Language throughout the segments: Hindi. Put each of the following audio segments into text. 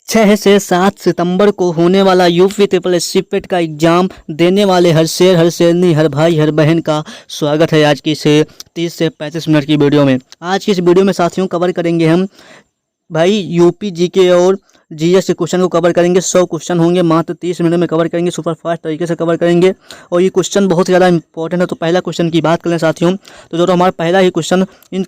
6 से 7 सितंबर को होने वाला यूपी ट्रिपल एससी पेट का एग्जाम देने वाले हर शेर, हर शेरनी, हर भाई, हर बहन का स्वागत है आज की इस 30 से 35 मिनट की वीडियो में। आज की इस वीडियो में साथियों कवर करेंगे हम भाई यूपी जीके और जीएस के क्वेश्चन को कवर करेंगे। 100 क्वेश्चन होंगे, मात्र 30 मिनट में कवर करेंगे, सुपर फास्ट तरीके से कवर करेंगे और ये क्वेश्चन बहुत ज़्यादा इंपॉर्टेंट है। तो पहला क्वेश्चन की बात करें साथियों, तो जो हमारा पहला ही क्वेश्चन इन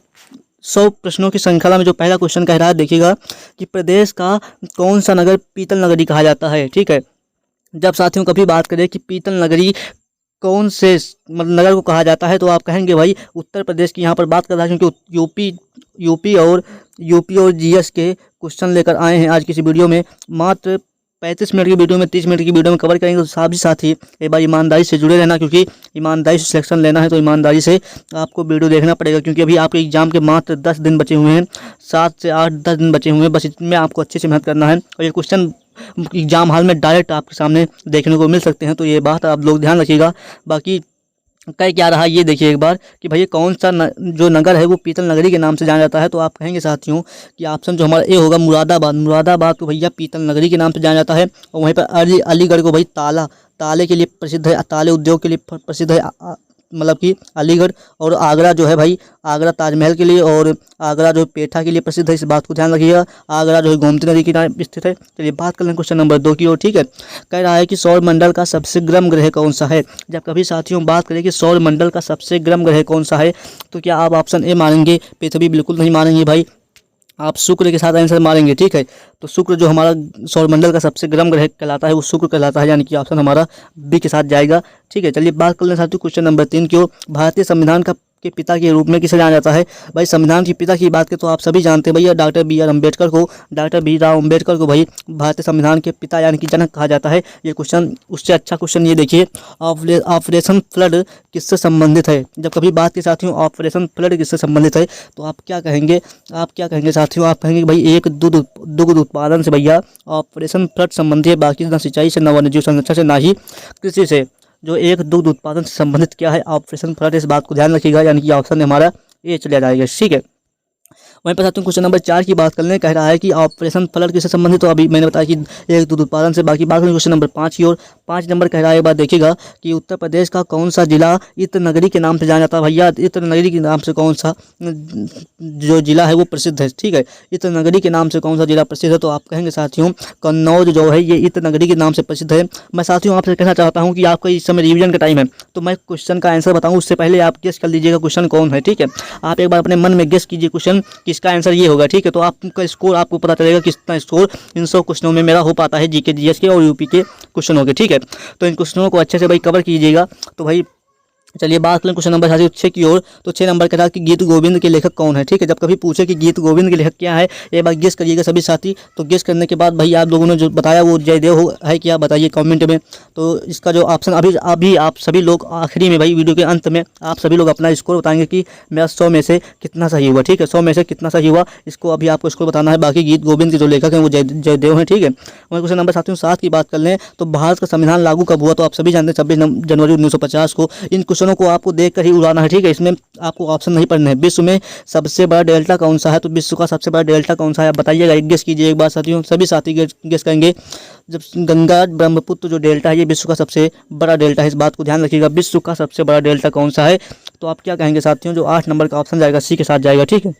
100 प्रश्नों की श्रृंखला में जो पहला क्वेश्चन कह रहा है, देखिएगा कि प्रदेश का कौन सा नगर पीतल नगरी कहा जाता है। ठीक है, जब साथियों कभी बात करें कि पीतल नगरी कौन से नगर को कहा जाता है, तो आप कहेंगे भाई उत्तर प्रदेश की यहाँ पर बात कर रहा है, क्योंकि यूपी और जीएस के क्वेश्चन लेकर आए हैं आज की इस वीडियो में। मात्र 35 मिनट की वीडियो में 30 मिनट की वीडियो में कवर करेंगे। तो साथ ही एक बार ईमानदारी से जुड़े रहना, क्योंकि ईमानदारी से सिलेक्शन लेना है तो ईमानदारी से आपको वीडियो देखना पड़ेगा, क्योंकि अभी आपके एग्जाम के मात्र 10 दिन बचे हुए हैं, 7 से 8-10 दिन बचे हुए हैं। बस इसमें आपको अच्छे से मेहनत करना है और ये क्वेश्चन एग्जाम हॉल में डायरेक्ट आपके सामने देखने को मिल सकते हैं, तो ये बात आप लोग ध्यान रखिएगा। बाकी कह क्या रहा ये देखिए एक बार कि भैया कौन सा जो नगर है वो पीतल नगरी के नाम से जाना जाता है। तो आप कहेंगे साथियों कि ऑप्शन जो हमारा ए होगा मुरादाबाद को भैया पीतल नगरी के नाम से जाना जाता है। और वहीं पर अलीगढ़ को भाई ताले के लिए प्रसिद्ध है, ताले उद्योग के लिए प्रसिद्ध है, मतलब कि अलीगढ़। और आगरा जो है भाई, आगरा ताजमहल के लिए, और आगरा जो पेठा के लिए प्रसिद्ध है, इस बात को ध्यान रखिएगा। आगरा जो है गोमती नदी के किनारे स्थित है। चलिए बात कर लें क्वेश्चन नंबर 2 की ओर। ठीक है, कह रहा है कि सौर मंडल का सबसे गर्म ग्रह कौन सा है। जब कभी साथियों बात करें कि सौर मंडल का सबसे गर्म ग्रह कौन सा है, तो क्या आप ऑप्शन ए मानेंगे, पृथ्वी बिल्कुल नहीं मानेंगे भाई, आप शुक्र के साथ आंसर मारेंगे। ठीक है, तो शुक्र जो हमारा सौरमंडल का सबसे गर्म ग्रह कहलाता है वो शुक्र कहलाता है, यानी कि ऑप्शन हमारा बी के साथ जाएगा। ठीक है, चलिए बात कर लें साथियों क्वेश्चन नंबर 3 की ओर। भारतीय संविधान के पिता के रूप में किसे जाना जाता है। भाई संविधान के पिता की बात करें तो आप सभी जानते हैं भैया डॉक्टर B.R. अम्बेडकर को, डॉक्टर भीमराव अम्बेडकर को भाई भारतीय संविधान के पिता यानी कि जनक कहा जाता है। ये क्वेश्चन उससे अच्छा क्वेश्चन ये देखिए, ऑपरेशन फ्लड किससे संबंधित है। जब कभी बात की साथियों ऑपरेशन फ्लड किससे संबंधित है, तो आप क्या कहेंगे साथियों, आप कहेंगे भाई एक दुग्ध उत्पादन से भैया ऑपरेशन फ्लड संबंधी है, बाकी न सिंचाई से, न वन्यजीव संरक्षण से, ना ही कृषि से। जो एक दुग्ध उत्पादन से संबंधित क्या है, ऑपरेशन फ्लड, इस बात को ध्यान रखिएगा, यानी कि ऑप्शन हमारा ए चला जाएगा। ठीक है, वहीं पर साथियों क्वेश्चन नंबर 4 की बात कर लें, कह रहा है कि ऑपरेशन फ्लड किससे संबंधित, तो अभी मैंने बताया कि एक दूध उत्पादन से। बाकी बात करें क्वेश्चन नंबर 5 की ओर। 5 नंबर कह रहा है, एक बात देखिएगा कि उत्तर प्रदेश का कौन सा जिला इत्र नगरी के नाम से जाना जाता है। भैया इत्र नगरी के नाम से कौन सा जो जिला है वो प्रसिद्ध है। ठीक है, इत्र नगरी के नाम से कौन सा जिला प्रसिद्ध है, तो आप कहेंगे साथियों कन्नौज जो है ये इत्र नगरी के नाम से प्रसिद्ध है। मैं साथियों आपसे कहना चाहता हूँ कि आपका इस समय रिवीजन का टाइम है, तो मैं क्वेश्चन का आंसर बताऊँ उससे पहले आप गेस कर लीजिएगा क्वेश्चन कौन है। ठीक है, आप एक बार अपने मन में गेस कीजिए क्वेश्चन किसका आंसर ये होगा। ठीक है, तो आपका स्कोर आपको पता चलेगा कितना स्कोर इन 100 क्वेश्चनों में मेरा हो पाता है, जीके जीएस के और यूपी के क्वेश्चनों के। ठीक है, तो इन क्वेश्चनों को अच्छे से भाई कवर कीजिएगा। तो भाई चलिए बात करें क्वेश्चन नंबर 6 की ओर। तो 6 नंबर कह रहा कि गीत गोविंद के लेखक कौन है। ठीक है, जब कभी पूछे कि गीत गोविंद के लेखक क्या है, एक बार गेस करिएगा सभी साथी। तो गेस करने के बाद भाई आप लोगों ने जो बताया वो जयदेव है क्या, बताइए कमेंट में। तो इसका जो ऑप्शन अभी आप सभी लोग आखिरी में भाई वीडियो के अंत में आप सभी लोग अपना स्कोर बताएंगे कि मेरा 100 में से कितना सही हुआ। ठीक है, 100 में से कितना सही हुआ, इसको अभी आपको स्कोर बताना है। बाकी गीत गोविंद के जो लेखक हैं वो जयदेव हैं। ठीक है, वहीं क्वेश्चन नंबर 7 की बात कर लें, तो भारत का संविधान लागू कब हुआ, तो आप सभी जानते हैं 26 जनवरी 1950 को। इन क्वेश्चनों को आपको देख ही उड़ाना है। ठीक है, इसमें आपको ऑप्शन नहीं पढ़ना है। विश्व में सबसे बड़ा डेल्टा कौन सा है, तो विश्व का सबसे बड़ा डेल्टा कौन सा है, आप बताइएगा, एक गेस कीजिए एक बार साथियों, सभी साथी गेस करेंगे। जब गंगा ब्रह्मपुत्र जो डेल्टा है ये विश्व का सबसे बड़ा डेल्टा है, इस बात को ध्यान रखिएगा। विश्व का सबसे बड़ा डेल्टा कौन सा है, तो आप क्या कहेंगे साथियों, जो 8 नंबर का ऑप्शन जाएगा सी के साथ जाएगा। ठीक है,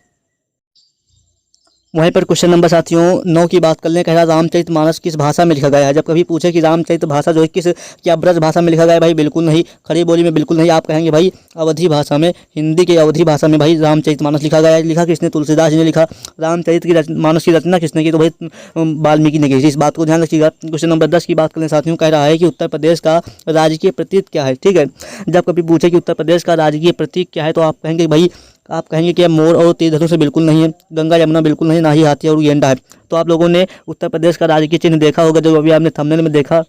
वहीं पर क्वेश्चन नंबर साथियों 9 की बात कर लें, कह रहा रामचरितमानस किस भाषा में लिखा गया है। जब कभी पूछे कि रामचरित भाषा जो है क्या ब्रज भाषा में लिखा गया है, भाई बिल्कुल नहीं, खड़ी बोली में बिल्कुल नहीं, आप कहेंगे भाई अवधी भाषा में, हिंदी के अवधी भाषा में भाई रामचरितमानस लिखा गया है। लिखा किसने, तुलसीदास जी ने लिखा। रामचरित की मानस की रचना किसने की, तो भाई वाल्मीकि ने की। इस बात को ध्यान रखिएगा। क्वेश्चन नंबर 10 की बात करें साथियों, कह रहा है कि उत्तर प्रदेश का राजकीय प्रतीक क्या है। ठीक है, जब कभी पूछे कि उत्तर प्रदेश का राजकीय प्रतीक क्या है, तो आप कहेंगे कि मोर और तीर धनुष बिल्कुल नहीं है, गंगा यमुना बिल्कुल नहीं, ना ही हाथी और गेंडा है। तो आप लोगों ने उत्तर प्रदेश का राजकीय चिन्ह देखा होगा, जो अभी आपने थंबनेल में देखा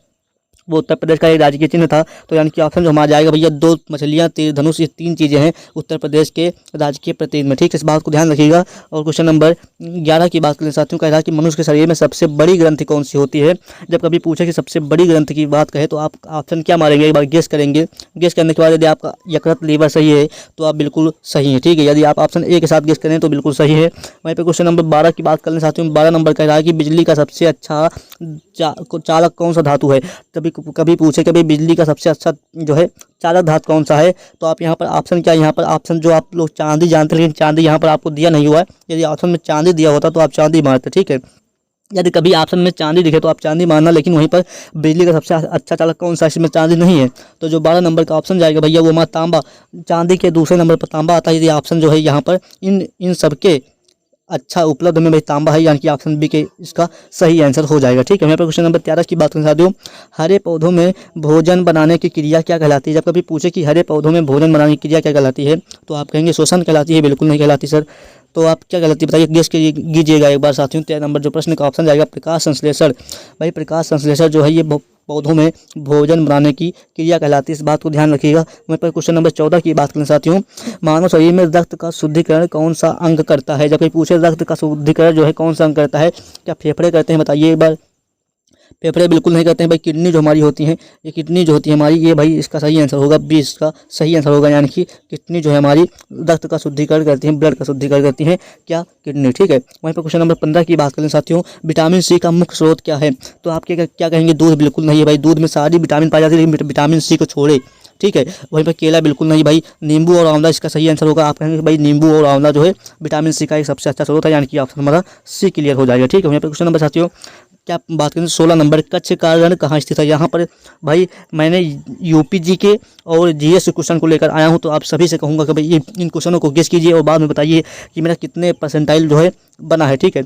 वो उत्तर प्रदेश का एक राजकीय चिन्ह था। तो यानी कि ऑप्शन जो हमारा जाएगा भैया 2 मछलियाँ, तीर धनुष, ये 3 चीज़ें हैं उत्तर प्रदेश के राजकीय प्रतीक में। ठीक है, इस बात को ध्यान रखिएगा। और क्वेश्चन नंबर 11 की बात करें साथियों, कह रहा है कि मनुष्य के शरीर में सबसे बड़ी ग्रंथि कौन सी होती है। जब कभी पूछे कि सबसे बड़ी ग्रंथि की बात कहे तो आप ऑप्शन क्या मारेंगे, एक बार गेस करेंगे। गेस करने के बाद यदि आपका यकृत लीवर सही है तो आप बिल्कुल सही है। ठीक है, यदि आप ऑप्शन ए के साथ गेस करें तो बिल्कुल सही है। वहीं पर क्वेश्चन नंबर 12 की बात करने साथियों, 12 नंबर कह रहा है कि बिजली का सबसे अच्छा चालक कौन सा धातु है। कभी पूछे कभी बिजली का सबसे अच्छा जो है चालक धातु कौन सा है, तो आप यहाँ पर ऑप्शन क्या, यहाँ पर ऑप्शन जो आप लोग चांदी जानते हैं, लेकिन चांदी यहाँ पर आपको दिया नहीं हुआ है। यदि ऑप्शन में चांदी दिया होता तो आप चांदी मारते। ठीक है, यदि कभी ऑप्शन में चांदी दिखे तो आप चांदी मारना, लेकिन वहीं पर बिजली का सबसे अच्छा चालक कौन सा, इसमें चांदी नहीं है। तो जो 12 नंबर का ऑप्शन जाएगा भैया वो हमारा तांबा। चांदी के दूसरे नंबर पर तांबा आता है। यदि ऑप्शन जो है यहाँ पर इन सबके अच्छा उपलब्ध में भाई तांबा है, यानी कि ऑप्शन बी के इसका सही आंसर हो जाएगा। ठीक है, यहाँ पर क्वेश्चन नंबर 13 की बात करें साथियों, हरे पौधों में भोजन बनाने की क्रिया क्या कहलाती है। जब कभी पूछे कि हरे पौधों में भोजन बनाने की क्रिया क्या कहलाती है तो आप कहेंगे श्वसन कहलाती है। बिल्कुल नहीं कहलाती सर। तो आप क्या कहलाती है बताइए, गेस कीजिएगा एक बार साथियों। 13 नंबर जो प्रश्न का ऑप्शन जाएगा प्रकाश संश्लेषण। भाई प्रकाश संश्लेषण जो है ये पौधों में भोजन बनाने की क्रिया कहलाती है, इस बात को ध्यान रखिएगा। वहीं पर क्वेश्चन नंबर 14 की बात करें साथियों, मानव शरीर में रक्त का शुद्धिकरण कौन सा अंग करता है। जब कोई पूछे रक्त का शुद्धिकरण जो है कौन सा अंग करता है, क्या फेफड़े करते हैं बताइए एक बार। फेफड़े बिल्कुल नहीं करते हैं भाई, किडनी जो हमारी होती है, ये किडनी जो होती है हमारी, ये भाई इसका सही आंसर होगा, 20 का सही आंसर होगा। यानी कि किडनी जो है हमारी रक्त का शुद्धिकरण करती है, ब्लड का शुद्धिकरण करती है, क्या किडनी। ठीक है, वहीं पर क्वेश्चन नंबर 15 की बात करें साथियों, विटामिन सी का मुख्य स्रोत क्या है। तो आप क्या कहेंगे, दूध बिल्कुल नहीं है भाई, दूध में सारी विटामिन पाई जाती है, लेकिन विटामिन सी को छोड़े। ठीक है, वहीं पर केला बिल्कुल नहीं भाई, नींबू और आंवला इसका सही आंसर होगा। आप कहेंगे भाई नींबू और आंवला जो है विटामिन सी का एक सबसे अच्छा स्रोत है, यानी कि ऑप्शन हमारा सी क्लियर हो जाएगा। ठीक है, वहीं पर क्वेश्चन नंबर साथियों क्या बात करें 16 नंबर, कच्छ का रण कहाँ स्थित है। यहाँ पर भाई मैंने यूपी जी के और जीएस क्वेश्चन को लेकर आया हूँ, तो आप सभी से कहूँगा कि भाई इन क्वेश्चनों को गेस कीजिए और बाद में बताइए कि मेरा कितने परसेंटाइल जो है बना है। ठीक है,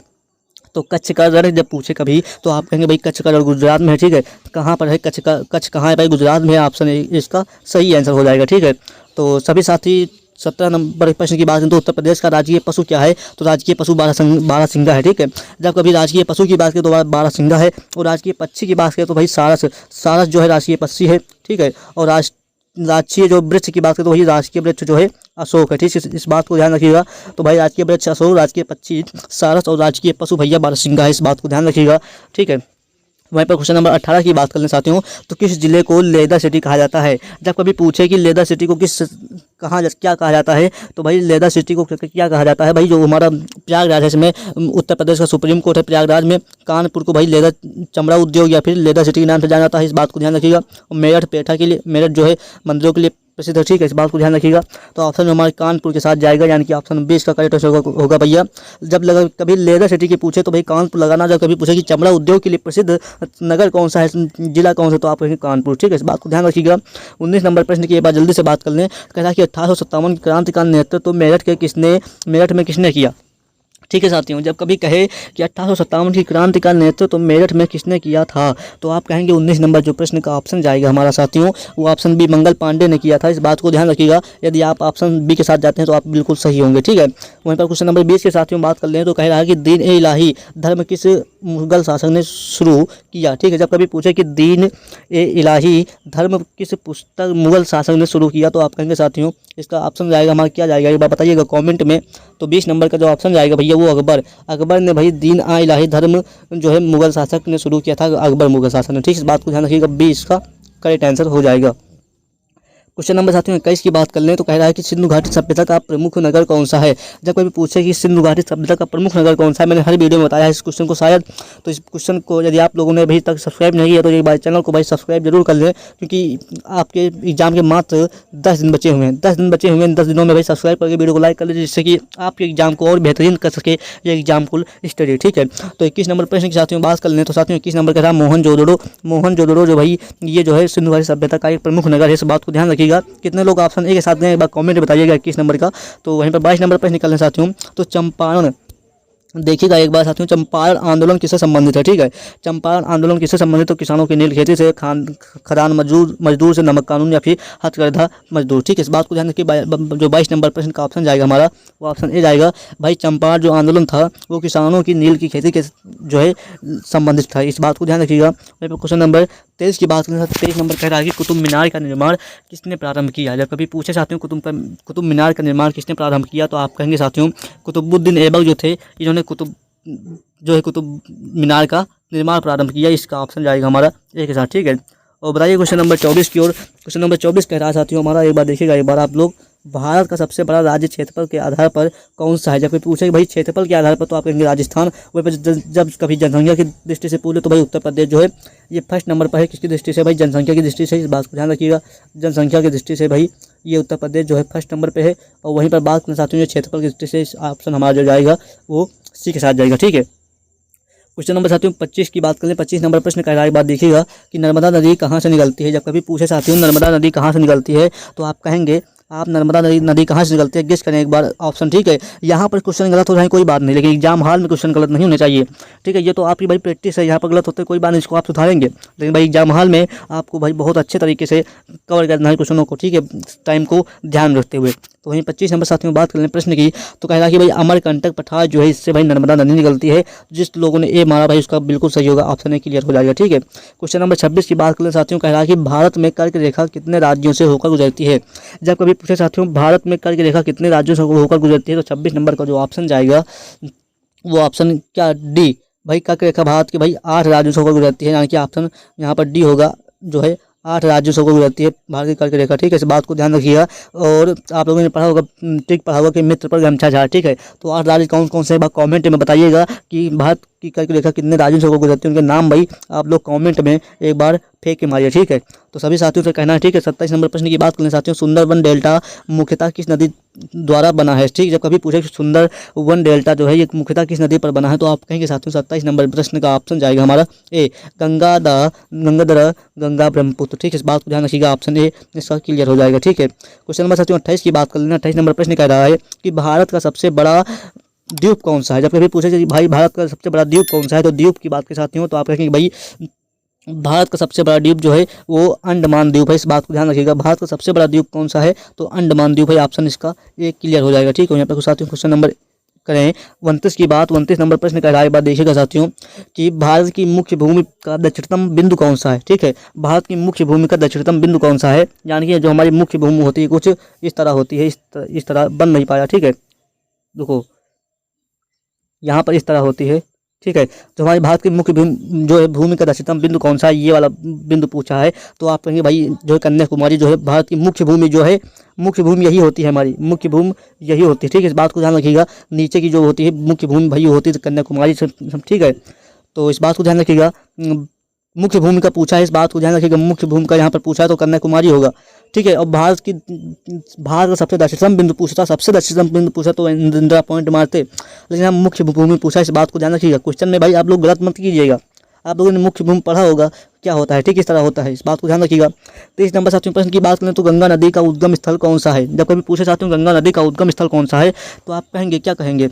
तो कच्छ का रण जब पूछे कभी तो आप कहेंगे भाई कच्छ का रण गुजरात में है। ठीक है, कहाँ पर है कच्छ कहाँ है भाई, गुजरात में है, ऑप्शन इसका सही आंसर हो जाएगा। ठीक है, तो सभी साथी 17 नंबर प्रश्न की बात करें तो उत्तर प्रदेश का राजकीय पशु क्या है। तो राजकीय पशु बारहसिंगा है। ठीक है, जब कभी राजकीय पशु की बात करें तो बारहसिंगा है, और राजकीय पक्षी की बात करें तो भाई सारस जो है राजकीय पक्षी है। ठीक है, और राजकीय जो वृक्ष की बात करें तो वही राजकीय वृक्ष जो है अशोक है। ठीक है, इस बात को ध्यान रखिएगा। तो भाई राजकीय वृक्ष अशोक, राजकीय पक्षी सारस और राजकीय पशु भैया बारहसिंगा है, इस बात को ध्यान रखिएगा। ठीक है, वहीं पर क्वेश्चन नंबर 18 की बात कर लें साथियों, तो किस जिले को लेदर सिटी कहा जाता है। जब कभी पूछे कि लेदर सिटी को क्या कहा जाता है, तो भाई लेदर सिटी को क्या कहा जाता है भाई, जो हमारा प्रयागराज है, इसमें उत्तर प्रदेश का सुप्रीम कोर्ट है प्रयागराज में, कानपुर को भाई लेदर चमड़ा उद्योग या फिर लेदर सिटी के नाम से जाना जाता है, इस बात को ध्यान रखिएगा। और मेरठ पेठा के लिए, मेरठ जो है मंदिरों के लिए प्रसिद्ध है। ठीक है, इस बात को ध्यान रखिएगा। तो ऑप्शन हमारे कानपुर के साथ जाएगा, यानी कि ऑप्शन 20 का करेक्ट होगा भैया। जब कभी लेदर सिटी की पूछे तो भाई कानपुर लगाना, जब कभी पूछे कि चमड़ा उद्योग के लिए प्रसिद्ध नगर कौन सा है, जिला कौन सा, तो आप कहेंगे कानपुर। ठीक है, इस बात को ध्यान रखिएगा। 19 नंबर प्रश्न की एक बार जल्दी से बात कर लें, कह रहा है कि 1857 क्रांति का नेतृत्व मेरठ में किसने किया। ठीक है साथियों, जब कभी कहे कि 1857 की क्रांति का नेतृत्व मेरठ में किसने किया था, तो आप कहेंगे 19 नंबर जो प्रश्न का ऑप्शन जाएगा हमारा साथियों, वो ऑप्शन बी मंगल पांडे ने किया था, इस बात को ध्यान रखिएगा। यदि आप ऑप्शन बी के साथ जाते हैं तो आप बिल्कुल सही होंगे। ठीक है, वहीं पर क्वेश्चन नंबर 20 के साथियों बात कर लें तो कह रहा है कि दीन ए इलाही धर्म किस मुगल शासक ने शुरू किया। ठीक है, जब कभी पूछे कि दीन ए इलाही धर्म किस पुस्तक मुगल शासक ने शुरू किया, तो आप कहेंगे साथियों इसका ऑप्शन जाएगा हमारा क्या जाएगा, एक बार बताइएगा कमेंट में। तो 20 नंबर का जो ऑप्शन जाएगा भैया वो अकबर ने भाई दीन आ इलाही धर्म जो है मुगल शासक ने शुरू किया था, अकबर मुगल शासक ने। ठीक, इस बात को ध्यान रखिएगा, 20 का करेक्ट आंसर हो जाएगा। क्वेश्चन नंबर साथियों 21 की बात कर लें तो कह रहा है कि सिंधु घाटी सभ्यता का प्रमुख नगर कौन सा है। जब कोई पूछे कि सिंधु घाटी सभ्यता का प्रमुख नगर कौन सा है, मैंने हर वीडियो में बताया है इस क्वेश्चन को शायद, तो इस क्वेश्चन को यदि आप लोगों ने अभी तक सब्सक्राइब नहीं किया तो एक बार चैनल को भाई सब्सक्राइब जरूर कर लें, क्योंकि आपके एग्जाम के मात्र 10 दिन बचे हुए हैं। 10 दिन बचे हुए हैं, 10 दिनों में भाई सब्सक्राइब करके वीडियो को लाइक कर लीजिए, जिससे कि आपके एग्जाम को और बेहतरीन कर सके ये एग्जाम को स्टडी। ठीक है, तो 21 नंबर प्रश्न के साथियों बात कर लें तो साथियों 21 नंबर का था मोहनजोदड़ो जो भाई ये जो है सिंधु घाटी सभ्यता का एक प्रमुख नगर है, इस बात को ध्यान रखिएगा। कितने लोग ऑप्शन ए के साथ गए एक बार कमेंट में बताइएगा 21 नंबर का। तो वहीं पर 22 नंबर प्रश्न निकलने साथियों, तो चंपारण देखिएगा एक बार साथियों, चंपारण आंदोलन किससे संबंधित है। ठीक है, चंपारण आंदोलन किससे संबंधित, तो किसानों की नील खेती से, खदान मजदूर से, नमक कानून या फिर हथकरघा मजदूर। ठीक है, इस बात को ध्यान रखिए। जो 22 नंबर प्रश्न का ऑप्शन जाएगा हमारा वो ऑप्शन ए जाएगा। भाई चंपारण जो आंदोलन था वो किसानों की नील की खेती के जो है संबंधित था, इस बात को ध्यान रखिएगा। क्वेश्चन नंबर 23 की बात करें, 23 नंबर कह रहा है कि कुतुब मीनार का निर्माण किसने प्रारंभ किया। जब कभी पूछे साथियों कुतुब मीनार का निर्माण किसने प्रारंभ किया, तो आप कहेंगे साथियों कुतुबुद्दीन ऐबक जो थे, इन्होंने कुतुब मीनार का निर्माण प्रारंभ किया। इसका ऑप्शन जाएगा हमारा एक के साथ, ठीक है। और बताइए क्वेश्चन नंबर 24 की ओर। क्वेश्चन नंबर 24 कह रहा है साथियों हमारा, एक बार देखिएगा एक बार आप लोग, भारत का सबसे बड़ा राज्य क्षेत्रफल के आधार पर कौन सा है। जब कोई पूछे भाई क्षेत्रफल के आधार पर, तो आप कहेंगे राजस्थान। वही पर जब कभी जनसंख्या की दृष्टि से पूछे, तो भाई उत्तर प्रदेश जो है ये फर्स्ट नंबर पर है। किसकी दृष्टि से भाई, जनसंख्या की दृष्टि से, इस बात को ध्यान रखिएगा। जनसंख्या की दृष्टि से भाई ये उत्तर प्रदेश जो है फर्स्ट नंबर पर है। और वहीं पर बात करना साथियों क्षेत्रफल की दृष्टि से, ऑप्शन हमारा जो जाएगा वो सी के साथ जाएगा, ठीक है। क्वेश्चन नंबर साथियों 25 की बात करें। 25 नंबर प्रश्न कह रहा है, एक बात देखिएगा कि नर्मदा नदी कहाँ से निकलती है। जब कभी पूछे साथियों नर्मदा नदी कहाँ से निकलती है, तो आप कहेंगे आप नर्मदा नदी कहाँ से निकलती है, गेस करें एक बार ऑप्शन, ठीक है। यहाँ पर क्वेश्चन गलत हो जाए कोई बात नहीं, लेकिन एग्जाम हॉल में क्वेश्चन गलत नहीं होने चाहिए, ठीक है। ये तो आपकी भाई प्रैक्टिस है, यहाँ पर गलत होते कोई बात नहीं, इसको आप सुधारेंगे। लेकिन भाई एग्जाम हॉल में आपको भाई बहुत अच्छे तरीके से कवर करना है क्वेश्चनों को, ठीक है, टाइम को ध्यान रखते हुए। तो वहीं 25 नंबर साथियों बात कर लें प्रश्न की, तो कह रहा कि भाई अमरकंटक पठार जो है, इससे भाई नर्मदा नदी निकलती है। जिस लोगों ने ए मारा भाई उसका बिल्कुल सही होगा, ऑप्शन ए क्लियर हो जाएगा, ठीक है। क्वेश्चन नंबर 26 की बात कर लें साथियों, कह रहा कि भारत में कर्क रेखा कितने राज्यों से होकर गुजरती है। जब कभी पूछे साथियों भारत में कर्क रेखा कितने राज्यों से होकर गुजरती है, तो 26 नंबर का जो ऑप्शन जाएगा वो ऑप्शन क्या, डी। भाई कर्क रेखा भारत के भाई 8 राज्यों से होकर गुजरती है, यानी कि ऑप्शन यहाँ पर डी होगा, जो है 8 राज्यों से होकर गुजरती है भारत की कर्क रेखा, ठीक है। इस बात को ध्यान रखिएगा। और आप लोगों ने पढ़ा होगा, ट्रिक पढ़ा होगा कि मित्र पर गमछा झाड़, ठीक है। तो 8 राज्य कौन कौन से, कमेंट में बताइएगा कि भारत की कर्क रेखा कितने राज्यों से होकर गुजरती है, उनके नाम भाई आप लोग कमेंट में एक बार फेंक के मारिए, ठीक है। तो सभी साथियों से कहना है, ठीक है। 27 नंबर प्रश्न की बात करें साथियों, सुंदरबन डेल्टा मुख्यतः किस नदी द्वारा बना है, ठीक। जब कभी पूछे सुंदरबन डेल्टा जो है ये मुख्यतः किस नदी पर बना है, तो आप कहेंगे साथियों 27 नंबर प्रश्न का ऑप्शन जाएगा हमारा ए, गंगाधर गंगा ब्रह्मपुत्र, ठीक है। इस बात को ध्यान रखिएगा, ऑप्शन ए इसका क्लियर हो जाएगा, ठीक है। क्वेश्चन नंबर साथियों 28 की बात कर लेना। 28 नंबर प्रश्न कह रहा है कि भारत का सबसे बड़ा द्वीप कौन सा है। जब कभी पूछे कि भाई भारत का सबसे बड़ा द्वीप कौन सा है, तो द्वीप की बात के साथियों तो आप कहेंगे भाई भारत का सबसे बड़ा द्वीप जो है वो अंडमान द्वीप है। इस बात को ध्यान रखिएगा, भारत का सबसे बड़ा द्वीप कौन सा है, तो अंडमान द्वीप है, ऑप्शन इसका ये क्लियर हो जाएगा, ठीक है। यहाँ पर साथियों क्वेश्चन नंबर करें 29 की बात। 29 नंबर प्रश्न का एक बार देखिएगा साथियों कि भारत की मुख्य भूमि का दक्षिणतम बिंदु कौन सा है, ठीक है। भारत की मुख्य भूमि का दक्षिणतम बिंदु कौन सा है, यानी कि जो हमारी मुख्य भूमि होती है कुछ इस तरह होती है, इस तरह बन नहीं पाया, ठीक है। देखो यहाँ पर इस तरह होती है, ठीक है। तो हमारे भारत की मुख्य जो है भूमि का दक्षिणतम बिंदु कौन सा है, ये वाला बिंदु पूछा है। तो आप कहेंगे भाई जो है कन्याकुमारी जो है भारत की मुख्य भूमि जो है, मुख्य भूमि यही होती है, हमारी मुख्य भूमि यही होती है, ठीक है। इस बात को ध्यान रखिएगा, नीचे की जो होती है मुख्य भूमि भाई होती है कन्याकुमारी से, ठीक है। तो इस बात को ध्यान रखिएगा, मुख्य भूमि का पूछा है, इस बात को ध्यान रखिएगा, मुख्य भूमि का यहाँ पर पूछा है तो कन्याकुमारी होगा, ठीक है। और भारत का सबसे दक्षिणतम बिंदु पूछता, सबसे दक्षिणतम बिंदु पूछा तो इंदिरा पॉइंट मारते, लेकिन हम मुख्य भूमि पूछा, इस बात को ध्यान रखिएगा। क्वेश्चन में भाई आप लोग गलत मत कीजिएगा, आप लोगों ने मुख्य भूमि पढ़ा होगा क्या होता है, ठीक इस तरह होता है, इस बात को ध्यान रखिएगा। 23 नंबर साथियों प्रश्न की बात करें तो गंगा नदी का उद्गम स्थल कौन सा है। जब कभी पूछे साथियों गंगा नदी का उद्गम स्थल कौन सा है, तो आप कहेंगे क्या कहेंगे,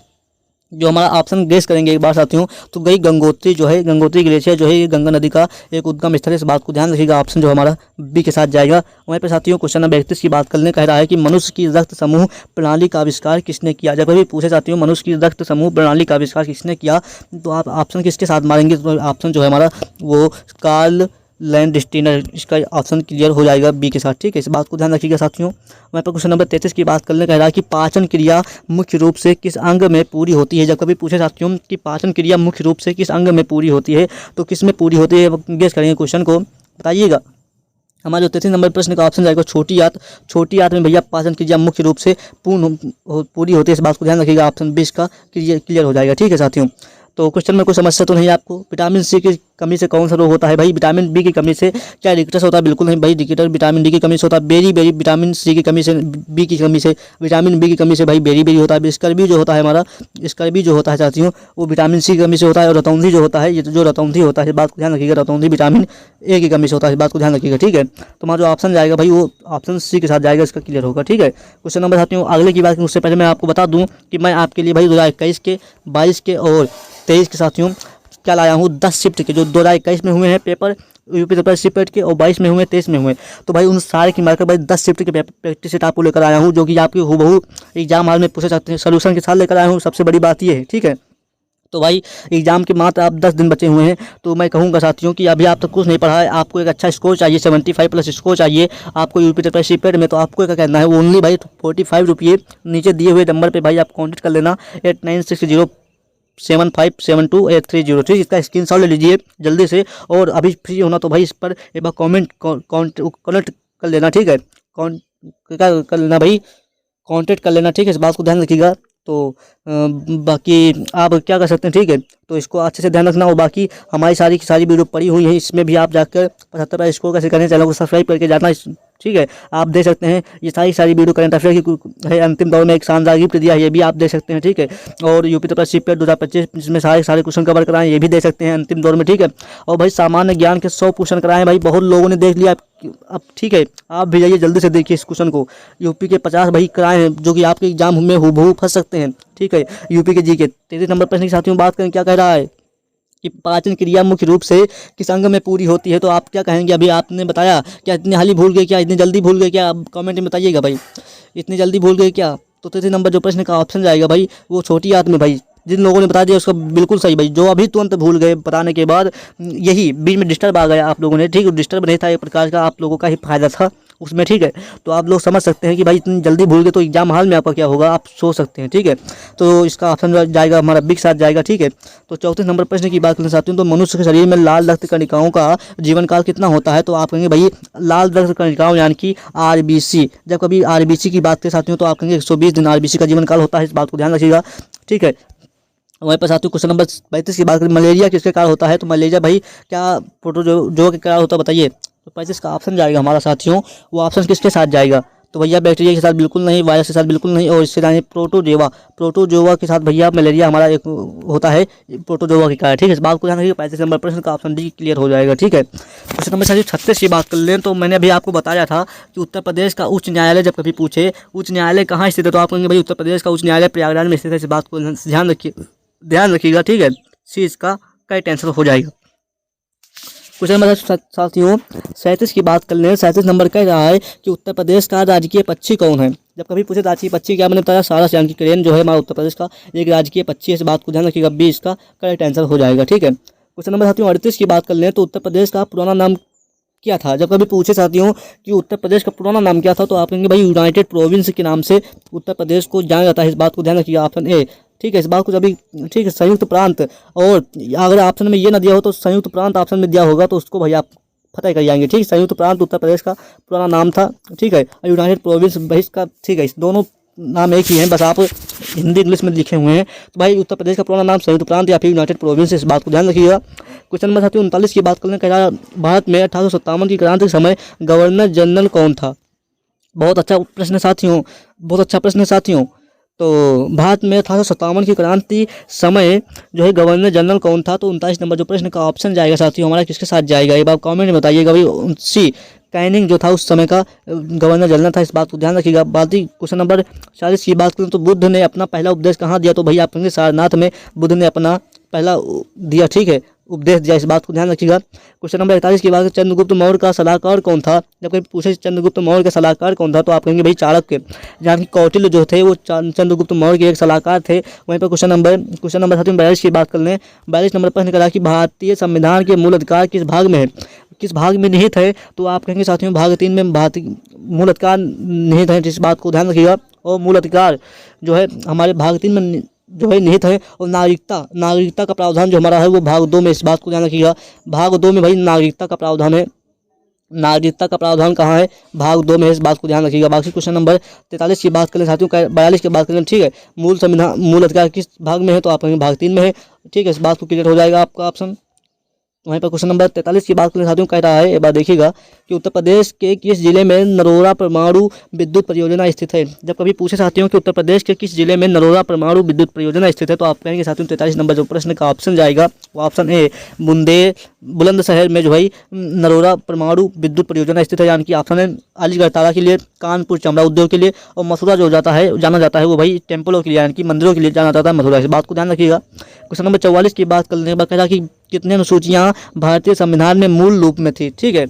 जो हमारा ऑप्शन गेस करेंगे एक बार साथियों, तो गई गंगोत्री जो है, गंगोत्री ग्लेशियर जो है ये गंगा नदी का एक उद्गम स्थल है। इस बात को ध्यान रखिएगा, ऑप्शन जो हमारा बी के साथ जाएगा। वहीं पर साथियों क्वेश्चन नंबर 31 की बात करने कह रहा है कि मनुष्य की रक्त समूह प्रणाली का आविष्कार किसने किया। जब कभी पूछे साथियों मनुष्य की रक्त समूह प्रणाली का आविष्कार किसने किया, तो आप ऑप्शन किसके साथ मारेंगे, तो ऑप्शन जो है हमारा वो कार्ल लैंडस्टीनर, इसका ऑप्शन क्लियर हो जाएगा बी के साथ, ठीक है। इस बात को ध्यान रखिएगा साथियों। वहाँ पर क्वेश्चन नंबर 33 की बात करने कह रहा है कि पाचन क्रिया मुख्य रूप से किस अंग में पूरी होती है। जब कभी पूछे साथियों कि पाचन क्रिया मुख्य रूप से किस अंग में पूरी होती है, तो किस में पूरी होती है, गेस करेंगे क्वेश्चन को, बताइएगा। हमारा जो 33 नंबर प्रश्न का ऑप्शन जाएगा छोटी आंत। छोटी आंत में भैया पाचन क्रिया मुख्य रूप से पूरी होती है, इस बात को ध्यान रखिएगा, ऑप्शन 20 का क्लियर हो जाएगा, ठीक है साथियों। तो क्वेश्चन में कोई समस्या तो नहीं है आपको। विटामिन सी की कमी से कौन सा रोग होता है भाई, विटामिन बी की कमी से क्या रिकेटस होता है, बिल्कुल नहीं भाई, रिकेटस विटामिन डी की कमी से होता है। बेरी बेरी विटामिन सी की कमी से, बी की कमी से, विटामिन बी की कमी से भाई बेरी बेरी होता है। स्कर्वी जो होता है हमारा, स्कर्वी जो होता है साथियों वो विटामिन सी की कमी से होता है। और रतौंधी जो होता है, ये जो रतौंधी होता है, बात को ध्यान रखिएगा, रतौंधी विटामिन ए की कमी से होता है, बात को ध्यान रखिएगा, ठीक है। तो हमारा जो ऑप्शन जाएगा भाई वो ऑप्शन सी के साथ जाएगा, इसका क्लियर होगा, ठीक है। क्वेश्चन नंबर साथियों आगे की बात उससे पहले मैं आपको बता दूँ कि मैं आपके लिए भाई 2021 के, 22 के और 23 के साथियों क्या लाया हूँ 10 शिफ्ट के, जो 2021 में हुए हैं पेपर यूपी पेपर शिफ्ट के, और 22 में हुए, 23 में हुए, तो भाई उन सारे की मार्कर भाई 10 शिफ्ट के प्रैक्टिस सेट आपको लेकर आया हूँ, जो कि आपकी हूबहू एग्जाम हॉल में पूछे जाते हैं, सोल्यूशन के साथ लेकर आया हूँ। सबसे बड़ी बात ये है, ठीक है। तो भाई एग्ज़ाम के मात्र आप 10 दिन बचे हुए हैं, तो मैं कहूँगा साथियों कि अभी आप तक कुछ नहीं पढ़ा है, आपको एक अच्छा स्कोर चाहिए, 75+ स्कोर चाहिए आपको यूपी ट्रिपल सी पेड में। तो आपको क्या करना है, ओनली भाई 45 रुपये नीचे दिए हुए नंबर पे भाई आप कॉन्टेक्ट कर लेना 8960757283 ठीक। इसका स्क्रीनशॉट ले लीजिए जल्दी से, और अभी फ्री होना तो भाई इस पर एक बार कॉन्टेक्ट कर लेना, ठीक है। क्या कर लेना भाई, कॉन्टेक्ट कर लेना, ठीक है। इस बात को ध्यान रखिएगा। तो बाकी आप क्या कर सकते हैं, ठीक है, तो इसको अच्छे से ध्यान रखना। और बाकी हमारी सारी की सारी वीडियो पड़ी हुई है, इसमें भी आप जाकर 75 स्कोर कैसे करें, चैनल को सब्सक्राइब करके जाना, ठीक है। आप देख सकते हैं ये सारी वीडियो करंट अफेयर की है। अंतिम दौर में एक शानदार गिफ्ट दिया है, ये भी आप देख सकते हैं, ठीक है। और यूपी ट्रिपल सी पेड 2025 जिसमें सारे क्वेश्चन कवर कराएं, ये भी देख सकते हैं अंतिम दौर में, ठीक है। और भाई सामान्य ज्ञान के 100 क्वेश्चन कराएं, भाई बहुत लोगों ने देख लिया अब, ठीक है। आप भी जाइए जल्दी से देखिए इस क्वेश्चन को। यूपी के 50 भाई कराए हैं जो कि आपके एग्जाम में हूबहू फंस सकते हैं, ठीक है। यूपी के जी के 33 नंबर प्रश्न की साथियों बात करें, क्या कह रहा है कि पाचन क्रिया मुख्य रूप से किस अंग में पूरी होती है। तो आप क्या कहेंगे, अभी आपने बताया, क्या इतनी हाली भूल गए, क्या इतनी जल्दी भूल गए, क्या आप कमेंट में बताइएगा भाई, इतनी जल्दी भूल गए क्या। तो 33 नंबर जो प्रश्न का ऑप्शन जाएगा भाई वो छोटी आंत में। भाई जिन लोगों ने बता दिया उसका बिल्कुल सही भाई, जो अभी तुरंत भूल गए बताने के बाद, यही बीच में डिस्टर्ब आ गया आप लोगों ने, ठीक है। डिस्टर्ब नहीं था, एक प्रकार का आप लोगों का ही फायदा था उसमें, ठीक है। तो आप लोग समझ सकते हैं कि भाई इतनी जल्दी भूल गए तो एग्जाम हाल में आपका क्या होगा, आप सोच सकते हैं, ठीक है। तो इसका ऑप्शन जाएगा हमारा बिग साथ जाएगा, ठीक है। तो 34 नंबर प्रश्न की बात करना चाहते हैं, तो मनुष्य के शरीर में लाल रक्त कणिकाओं का जीवन काल कितना होता है। तो आप कहेंगे भाई लाल रक्त कणिकाओं यानी कि RBC, जब कभी RBC की बात करें साथियों तो आप कहेंगे 120 दिन RBC का जीवन काल होता है, इस बात को ध्यान रखिएगा, ठीक है। हमारे पास साथियों क्वेश्चन नंबर 35 की बात करें, मलेरिया किसके कारण होता है। तो मलेरिया भाई क्या प्रोटोजोआ के कारण होता है, बताइए। तो 35 का ऑप्शन जाएगा हमारा साथियों, वो ऑप्शन किसके साथ जाएगा, तो भैया बैक्टीरिया के साथ बिल्कुल नहीं, वायरस के साथ बिल्कुल नहीं, और इससे जानिए प्रोटोजोआ के साथ भैया मलेरिया हमारा एक होता है प्रोटोजोआ के कारण, ठीक है। इस बात को ध्यान रखिए। 35 नंबर प्रश्न का ऑप्शन डी क्लियर हो जाएगा, ठीक है। क्वेश्चन नंबर 36 की बात कर लें, तो मैंने अभी आपको बताया था कि उत्तर प्रदेश का उच्च न्यायालय जब कभी पूछे उच्च न्यायालय कहाँ स्थित है, तो आप कहेंगे भाई उत्तर प्रदेश का उच्च न्यायालय प्रयागराज में स्थित है। इस बात को ध्यान रखिएगा, ठीक है। सी इसका करेक्ट आंसर हो जाएगा। क्वेश्चन नंबर साथियों 37 की बात कर लें। 37 नंबर कह रहा है कि उत्तर प्रदेश का राजकीय पक्षी कौन है। जब कभी पूछे राजकीय पक्षी क्या, मैंने बताया सारस यानी कि क्रेन जो है हमारा उत्तर प्रदेश का एक राजकीय पक्षी है। इस बात को ध्यान रखिएगा, बी इसका करेक्ट आंसर हो जाएगा, ठीक है। क्वेश्चन नंबर साथियों 38 की बात कर लें, तो उत्तर प्रदेश का पुराना नाम क्या था। जब कभी पूछे साथियों कि उत्तर प्रदेश का पुराना नाम क्या था, तो आप कहेंगे भाई यूनाइटेड प्रोविंस के नाम से उत्तर प्रदेश को जाना जाता है। इस बात को ध्यान रखिएगा, ऑप्शन ए, ठीक है। इस बात को अभी, ठीक है, संयुक्त प्रांत, और अगर ऑप्शन में ये ना दिया हो तो संयुक्त प्रांत ऑप्शन में दिया होगा तो उसको भाई आप फतह कर जाएंगे, ठीक। संयुक्त प्रांत उत्तर प्रदेश का पुराना नाम था, ठीक है। यूनाइटेड प्रोविंस भाई इसका, ठीक है, इस दोनों नाम एक ही हैं, बस आप हिंदी इंग्लिश में लिखे हुए हैं। तो भाई उत्तर प्रदेश का पुराना नाम संयुक्त प्रांत या फिर यूनाइटेड प्रोविंस, इस बात को ध्यान रखिएगा। क्वेश्चन नंबर 39 की बात करने का, भारत में 1857 की क्रांति के समय गवर्नर जनरल कौन था। बहुत अच्छा प्रश्न साथियों, बहुत अच्छा प्रश्न साथियों। तो भारत में 1857 की क्रांति समय जो है गवर्नर जनरल कौन था। तो 39 नंबर जो प्रश्न का ऑप्शन जाएगा साथियों हमारा किसके साथ जाएगा, ये बात कमेंट में बताइएगा भाई। सी कैनिंग जो था उस समय का गवर्नर जनरल था, इस बात को ध्यान रखिएगा। बाकी क्वेश्चन नंबर 40 की बात करें, तो बुद्ध ने अपना पहला उपदेश कहाँ दिया। तो भैया आप कहेंगे सारनाथ में बुद्ध ने अपना पहला दिया, ठीक है, उपदेश दिया, इस बात को ध्यान रखिएगा। क्वेश्चन नंबर 41 की बात, चंद्रगुप्त मौर्य का सलाहकार कौन था। जब कभी पूछे चंद्रगुप्त मौर्य का सलाहकार कौन था, तो आप कहेंगे भाई चाणक्य, जहाँ की कौटिल्य जो थे वो चंद्रगुप्त मौर्य के एक सलाहकार थे। वहीं पर क्वेश्चन नंबर 42 की बात कर लें। 42 नंबर प्रश्न करा कि भारतीय संविधान के मूल अधिकार किस भाग में है, किस भाग में निहित है। तो आप कहेंगे साथियों भाग 3 में भारतीय मूल अधिकार निहित है, इस बात को ध्यान रखिएगा। और मूल अधिकार जो है हमारे भाग 3 में जो है निहित है। और नागरिकता का प्रावधान जो हमारा है वो भाग 2 में, इस बात को ध्यान रखिएगा। भाग 2 में भाई नागरिकता का प्रावधान है। नागरिकता का प्रावधान कहाँ है, भाग 2 में है, इस बात को ध्यान रखिएगा। बाकी क्वेश्चन नंबर 43 की बात करें साथियों, 42 की बात करें, ठीक है। मूल अधिकार किस भाग में है, तो आप कहेंगे भाग 3 में है, ठीक है। इस बात को क्लियर हो जाएगा आपका ऑप्शन। वहीं पर क्वेश्चन नंबर 43 की बात करने साथियों कह रहा है, एक बार देखिएगा कि उत्तर प्रदेश के किस जिले में नरोरा परमाणु विद्युत परियोजना स्थित है। जब कभी पूछे साथियों कि उत्तर प्रदेश के किस जिले में नरोरा परमाणु विद्युत परियोजना स्थित है, तो आप कहेंगे साथियों 43 नंबर जो प्रश्न का ऑप्शन जाएगा वो ऑप्शन ए बुलंदशहर में जो है नरोरा परमाणु विद्युत परियोजना स्थित है, यानी कि ऑप्शन है अलीगढ़ तारा के लिए, कानपुर चमड़ा उद्योग के लिए, और मथुरा जो जाना जाता है वो भाई टेम्पलों के लिए यानी कि मंदिरों के लिए जाना जाता है मथुरा। इस बात को ध्यान रखिएगा। क्वेश्चन नंबर 44 की बात करने के बाद कह रहा कि कितनी अनुसूचियाँ भारतीय संविधान में मूल रूप में थी, ठीक है।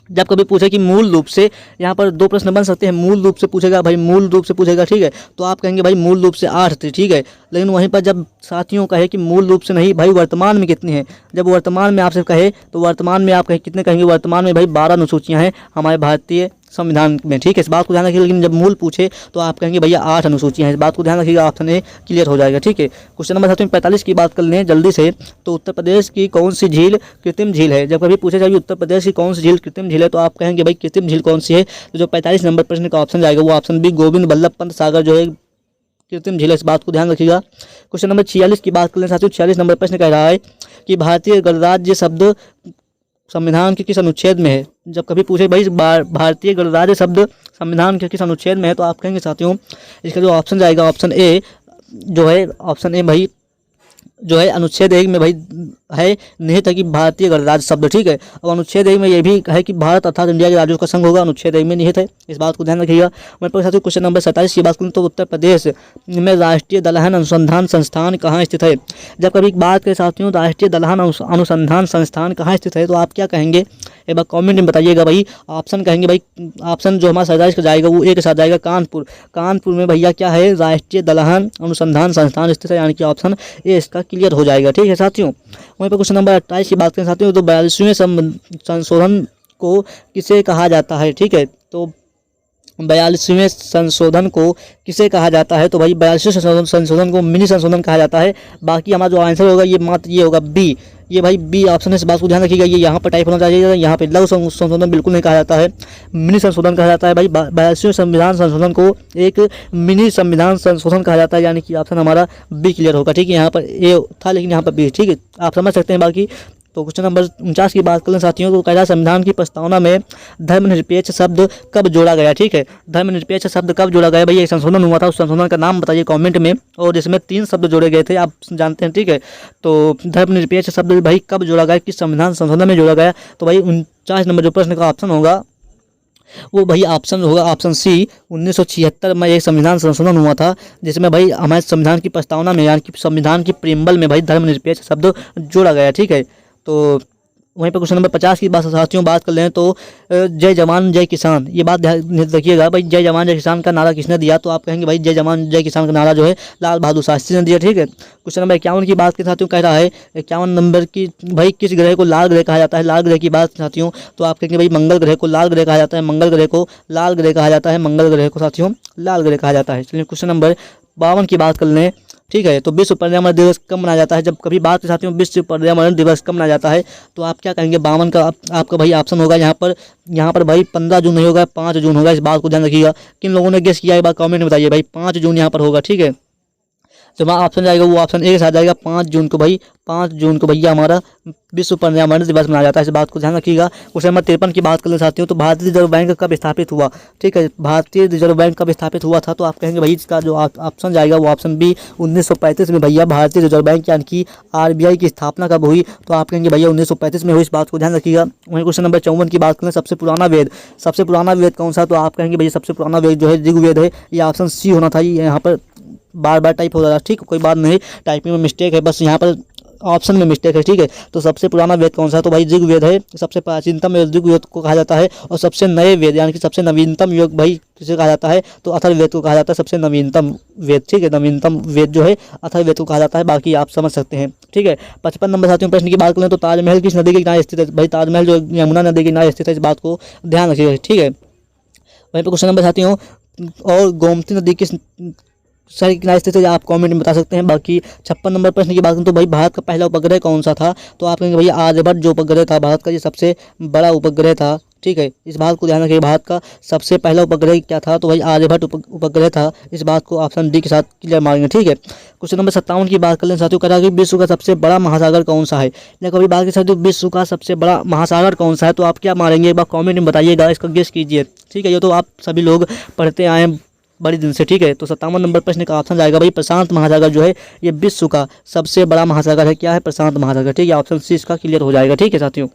जब कभी पूछे कि मूल रूप से, यहाँ पर 2 प्रश्न बन सकते हैं। मूल रूप से पूछेगा भाई, मूल रूप से पूछेगा, ठीक है, तो आप कहेंगे भाई मूल रूप से 8 थी, ठीक है। लेकिन वहीं पर जब साथियों कहे कि मूल रूप से नहीं भाई वर्तमान में कितनी है, जब वर्तमान में आपसे कहे तो वर्तमान में आप कहे कितने कहेंगे, वर्तमान में भाई 12 अनुसूचियाँ हैं हमारे भारतीय संविधान में, ठीक है, इस बात को ध्यान रखिए। लेकिन जब मूल पूछे तो आप कहेंगे भैया 8 अनुसूचियाँ हैं, इस बात को ध्यान रखिएगा, ऑप्शन ए क्लियर हो जाएगा, ठीक है। क्वेश्चन नंबर 45 की बात कर लें जल्दी से। तो उत्तर प्रदेश की कौन सी झील कृत्रिम झील है? जब कभी पूछे जाए उत्तर प्रदेश की कौन सी झील कृत्रिम झील है तो आप कहेंगे भाई कृत्रिम झील कौन सी है, तो जो 45 नंबर प्रश्न का ऑप्शन जाएगा वो ऑप्शन बी गोविंद बल्लभ पंत सागर जो है कृत्रिम झील है, इस बात को ध्यान रखिएगा। क्वेश्चन नंबर 46 की बात कर लें साथियों। 46 नंबर प्रश्न कह रहा है कि भारतीय गणराज्य शब्द संविधान के किस अनुच्छेद में है? जब कभी पूछे भाई भारतीय गणराज्य शब्द संविधान के किस अनुच्छेद में है तो आप कहेंगे साथियों इसका जो ऑप्शन जाएगा ऑप्शन ए जो है, ऑप्शन ए भाई जो है अनुच्छेद 1 में भाई है निहित है कि भारतीय गणराज्य शब्द, ठीक है। और अनुच्छेद 1 में ये भी है कि भारत अर्थात इंडिया के राज्यों का संघ होगा, अनुच्छेद 1 में निहित है, इस बात को ध्यान रखिएगा। मेरे पास साथियों क्वेश्चन नंबर 27 की बात करूँ तो उत्तर प्रदेश में राष्ट्रीय दलहन अनुसंधान संस्थान कहाँ स्थित है? जब कभी बात करें साथियों राष्ट्रीय दलहन अनुसंधान संस्थान कहाँ स्थित है तो आप क्या कहेंगे, एक बार कॉमेंट में बताइएगा भाई। ऑप्शन कहेंगे भाई, ऑप्शन जो हमारा सरदार का जाएगा वो ए के साथ जाएगा कानपुर। कानपुर में भैया क्या है, राष्ट्रीय दलहन अनुसंधान संस्थान स्थित है, यानी कि ऑप्शन ए इसका क्लियर हो जाएगा, ठीक है साथियों। वहीं पर क्वेश्चन नंबर 28 की बात करें साथियों तो 42वें संशोधन को किसे कहा जाता है, ठीक है। तो 42वें संशोधन को किसे कहा जाता है तो भाई 42वें संशोधन को मिनी संशोधन कहा जाता है। बाकी हमारा जो आंसर होगा ये मात्र ये होगा बी, ये भाई बी ऑप्शन है, इस बात को ध्यान रखिएगा। ये यहाँ पर टाइप होना चाहिए, यहाँ पे लघु संशोधन बिल्कुल नहीं कहा जाता है, मिनी संशोधन कहा जाता है भाई। 42वें संविधान संशोधन को एक मिनी संविधान संशोधन कहा जाता है, यानी कि ऑप्शन हमारा बी क्लियर होगा, ठीक है। यहाँ पर ए था लेकिन यहाँ पर बी, ठीक है, आप समझ सकते हैं। बाकी तो क्वेश्चन नंबर 49 की बात करें साथियों तो कह रहा संविधान की प्रस्तावना में धर्मनिरपेक्ष शब्द कब जोड़ा गया, ठीक है। धर्मनिरपेक्ष शब्द कब जोड़ा गया भैया, एक संशोधन हुआ था, उस संशोधन का नाम बताइए कमेंट में, और जिसमें 3 शब्द जोड़े गए थे, आप जानते हैं, ठीक है। तो धर्मनिरपेक्ष शब्द भाई कब जोड़ा गया, किस संविधान संशोधन में जोड़ा गया, तो भाई 49 नंबर जो प्रश्न का ऑप्शन होगा वो भाई ऑप्शन होगा ऑप्शन सी 1976 में एक संविधान संशोधन हुआ था, जिसमें भाई हमारे संविधान की प्रस्तावना में यानी कि संविधान की प्रीम्बल में भाई धर्मनिरपेक्ष शब्द जोड़ा गया, ठीक है। तो वहीं पर क्वेश्चन नंबर 50 की बात साथियों बात कर लें तो जय जवान जय किसान, ये बात ध्यान रखिएगा भाई। जय जवान जय किसान का नारा किसने दिया तो आप कहेंगे भाई जय जवान जय किसान का नारा जो है लाल बहादुर शास्त्री ने दिया, ठीक है। क्वेश्चन नंबर 51 की बात के साथियों कह रहा है 51 नंबर की भाई किस ग्रह को लाल ग्रह कहा जाता है? लाल ग्रह की बात साथियों तो आप कहेंगे भाई मंगल ग्रह को लाल ग्रह कहा जाता है, मंगल ग्रह को लाल ग्रह कहा जाता है, मंगल ग्रह को साथियों लाल ग्रह कहा जाता है। चलिए क्वेश्चन नंबर 52 की बात कर लें, ठीक है। तो विश्व पर्यावरण दिवस कब मनाया जाता है? जब कभी बात साथियों विश्व पर्यावरण दिवस कब मनाया जाता है तो आप क्या कहेंगे, 52 का आपका भाई ऑप्शन होगा यहाँ पर भाई 15 जून नहीं होगा, 5 जून होगा, इस बात को ध्यान रखिएगा। किन लोगों ने गेस किया एक बार कमेंट में बताइए भाई, 5 जून यहाँ पर होगा, ठीक है। जो हमारा ऑप्शन जाएगा वो ऑप्शन ए के साथ जाएगा 5 जून को भाई, 5 जून को भैया हमारा विश्व पर्यावरण दिवस मनाया जाता है, इस बात को ध्यान रखिएगा। क्वेश्चन नंबर 53 की बात करना चाहती हूँ तो भारतीय रिजर्व बैंक कब स्थापित हुआ, ठीक है। भारतीय रिजर्व बैंक कब स्थापित हुआ था तो आप कहेंगे भाई इसका जो ऑप्शन जाएगा वो ऑप्शन बी 1935 में भैया भारतीय रिजर्व बैंक यानी कि RBI की स्थापना कब हुई तो आप कहेंगे भैया 1935 में हुई, इस बात को ध्यान रखिएगा। वहीं क्वेश्चन नंबर 54 की बात करें सबसे पुराना वेद कौन सा तो आप कहेंगे भैया सबसे पुराना वेद जो है ऋग्वेद है, ये ऑप्शन सी होना था, ये यहाँ पर बार टाइप हो रहा है, ठीक, कोई बात नहीं, टाइपिंग में मिस्टेक है, बस यहाँ पर ऑप्शन में मिस्टेक है, ठीक है। तो सबसे पुराना वेद कौन सा तो भाई ऋग्वेद है, सबसे प्राचीनतम ऋग्वेद को कहा जाता है, और सबसे नए वेद यानी कि सबसे नवीनतम योग भाई किसे कहा जाता है तो अथर्ववेद को कहा जाता है, सबसे नवीनतम वेद, ठीक है। नवीनतम वेद जो है अथर्ववेद को कहा जाता है, बाकी आप समझ सकते हैं, ठीक है। 55 नंबर साथियों प्रश्न की बात करें तो ताजमहल किस नदी के किनारे स्थित है? भाई ताजमहल जो यमुना नदी के किनारे स्थित है, इस बात को ध्यान रखिएगा, ठीक है। वहीं पर क्वेश्चन नंबर साथियों और गोमती नदी किस सही किनारे स्थित है आप कमेंट में बता सकते हैं। बाकी 56 नंबर प्रश्न की बात करें तो भाई भारत का पहला उपग्रह कौन सा था तो आप कहेंगे भैया आर्यभट्ट जो उपग्रह था भारत का ये सबसे बड़ा उपग्रह था, ठीक है। इस बात को ध्यान रखिए, भारत का सबसे पहला उपग्रह क्या था तो भाई आर्यभट्ट उपग्रह था, इस बात को ऑप्शन डी के साथ क्लियर मारेंगे, ठीक है। क्वेश्चन नंबर 57 की बात कर लें साथियों, कह कि विश्व का सबसे बड़ा महासागर कौन सा है? या कभी बात के साथियों विश्व का सबसे बड़ा महासागर कौन सा है तो आप क्या मारेंगे एक बार कॉमेंट में बताइएगा, इसका गेस कीजिए, ठीक है। ये तो आप सभी लोग पढ़ते आए हैं बड़ी दिन से, ठीक है। तो 57 नंबर प्रश्न का ऑप्शन जाएगा भाई प्रशांत महासागर जो है ये विश्व का सबसे बड़ा महासागर है, क्या है प्रशांत महासागर, ठीक है। ऑप्शन सी इसका क्लियर हो जाएगा, ठीक है साथियों।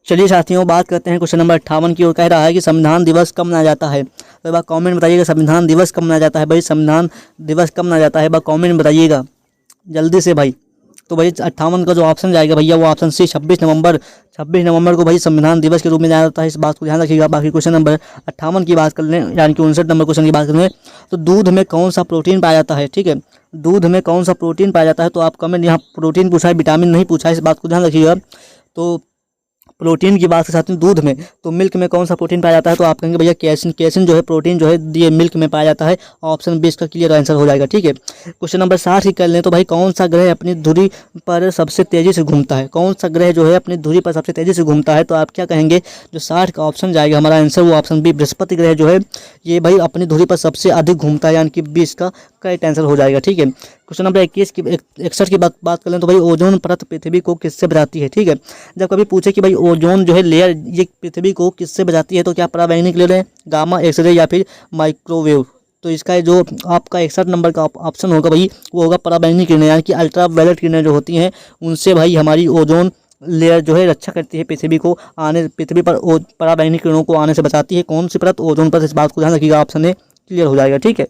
चलिए साथियों बात करते हैं क्वेश्चन नंबर 58 की ओर, कह रहा है कि संविधान दिवस कब मनाया जाता है तो एक बार कॉमेंट बताइएगा संविधान दिवस कब मनाया जाता है भाई, संविधान दिवस कब मनाया जाता है एक बार कॉमेंट में बताइएगा जल्दी से भाई, तो भाई 58 का जो ऑप्शन जाएगा भैया वो ऑप्शन सी 26 नवंबर को भाई संविधान दिवस के रूप में जाना जाता है। इस बात को ध्यान रखिएगा। बाकी क्वेश्चन नंबर 58 की बात कर लें, यानी कि 59 नंबर क्वेश्चन की बात करें तो दूध में कौन सा प्रोटीन पाया जाता है, ठीक है, दूध में कौन सा प्रोटीन पाया जाता है। तो आप कमेंट, यहाँ प्रोटीन पूछा है, विटामिन नहीं पूछा है, इस बात को ध्यान रखिएगा। तो प्रोटीन की बात करते हैं दूध में, तो मिल्क में कौन सा प्रोटीन पाया जाता है, तो आप कहेंगे भैया कैसिन जो है प्रोटीन जो है ये मिल्क में पाया जाता है। ऑप्शन बी इसका क्लियर आंसर हो जाएगा, ठीक है। क्वेश्चन नंबर 60 ही कर लें तो भाई कौन सा ग्रह अपनी धुरी पर सबसे तेजी से घूमता है, कौन सा ग्रह जो है अपनी धुरी पर सबसे तेजी से घूमता है। तो आप क्या कहेंगे, जो 60 का ऑप्शन जाएगा हमारा आंसर वो ऑप्शन बी बृहस्पति ग्रह जो है ये भाई अपनी धुरी पर सबसे अधिक घूमता है, यानी कि 20 का करेक्ट आंसर हो जाएगा, ठीक है। क्वेश्चन नंबर 61 की बात कर लें तो भाई ओजोन परत पृथ्वी को किससे बचाती है, ठीक है। जब कभी पूछे कि भाई ओजोन जो है लेयर ये पृथ्वी को किससे बचाती है, तो क्या पराबैंगनी किरणें है, गामा, एक्सरे या फिर माइक्रोवेव। तो इसका जो आपका 61 नंबर का ऑप्शन होगा भाई वो होगा पराबैंगनी किरणें, यानी कि अल्ट्रा वायलेट किरणें जो होती हैं उनसे भाई हमारी ओजोन लेयर जो है रक्षा करती है, पृथ्वी पर पराबैंगनी किरणों को आने से बचाती है। कौन सी परत, ओजोन परत। इस बात को ध्यान रखिएगा, ऑप्शन ए क्लियर हो जाएगा, ठीक है।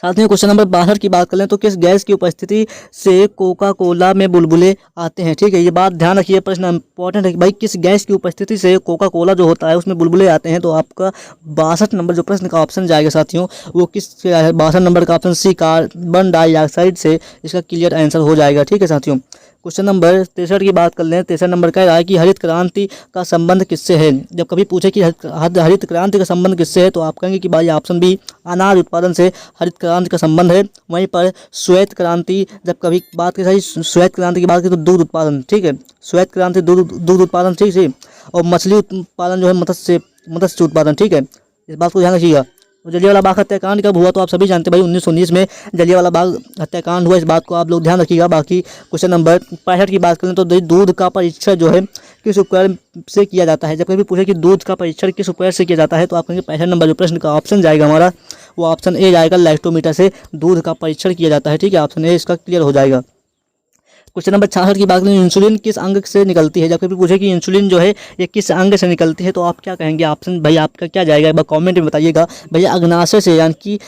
साथ में क्वेश्चन नंबर 62 की बात कर लें तो किस गैस की उपस्थिति से कोका कोला में बुलबुले आते हैं, ठीक है। ये बात ध्यान रखिए, प्रश्न इंपॉर्टेंट है कि भाई किस गैस की उपस्थिति से कोका कोला जो होता है उसमें बुलबुले आते हैं। तो आपका 62 नंबर जो प्रश्न का ऑप्शन जाएगा साथियों वो किस 62 नंबर का ऑप्शन सी कार्बन डाइऑक्साइड से इसका क्लियर आंसर हो जाएगा, ठीक है साथियों। क्वेश्चन नंबर 63 की बात कर लें। 63 नंबर कह रहा है कि हरित क्रांति का संबंध किससे है। जब कभी पूछे कि हरित क्रांति का संबंध किससे है तो आप कहेंगे कि भाई ऑप्शन बी अनाज उत्पादन से हरित क्रांति का संबंध है। वहीं पर श्वेत क्रांति, जब कभी बात की श्वेत क्रांति की बात की तो दूध उत्पादन, ठीक है, श्वेत क्रांति दूध उत्पादन, ठीक है। और मछली उत्पादन जो है मत्स्य उत्पादन, ठीक है। इस बात को ध्यान रखिएगा। जलियांवाला बाग हत्याकांड कब हुआ, तो आप सभी जानते हैं भाई 1919 में जलियांवाला बाग हत्याकांड हुआ। इस बात को आप लोग ध्यान रखिएगा। बाकी क्वेश्चन नंबर 65 की बात करें तो दूध का परीक्षण जो है किस उपकरण से किया जाता है। जब कभी पूछे कि दूध का परीक्षण किस उपकरण से किया जाता है तो आप कहेंगे 65 नंबर जो प्रश्न का ऑप्शन जाएगा हमारा वो ऑप्शन ए जाएगा, लैक्टोमीटर से दूध का परीक्षण किया जाता है, ठीक है। ऑप्शन ए इसका क्लियर हो जाएगा। क्वेश्चन नंबर 66 की बात करें इंसुलिन किस अंग से निकलती है। जब कभी पूछे कि इंसुलिन जो है ये किस अंग से निकलती है तो आप क्या कहेंगे, ऑप्शन भाई आपका क्या जाएगा एक बार कमेंट में बताइएगा। भैया अग्नाशय से, यानी कि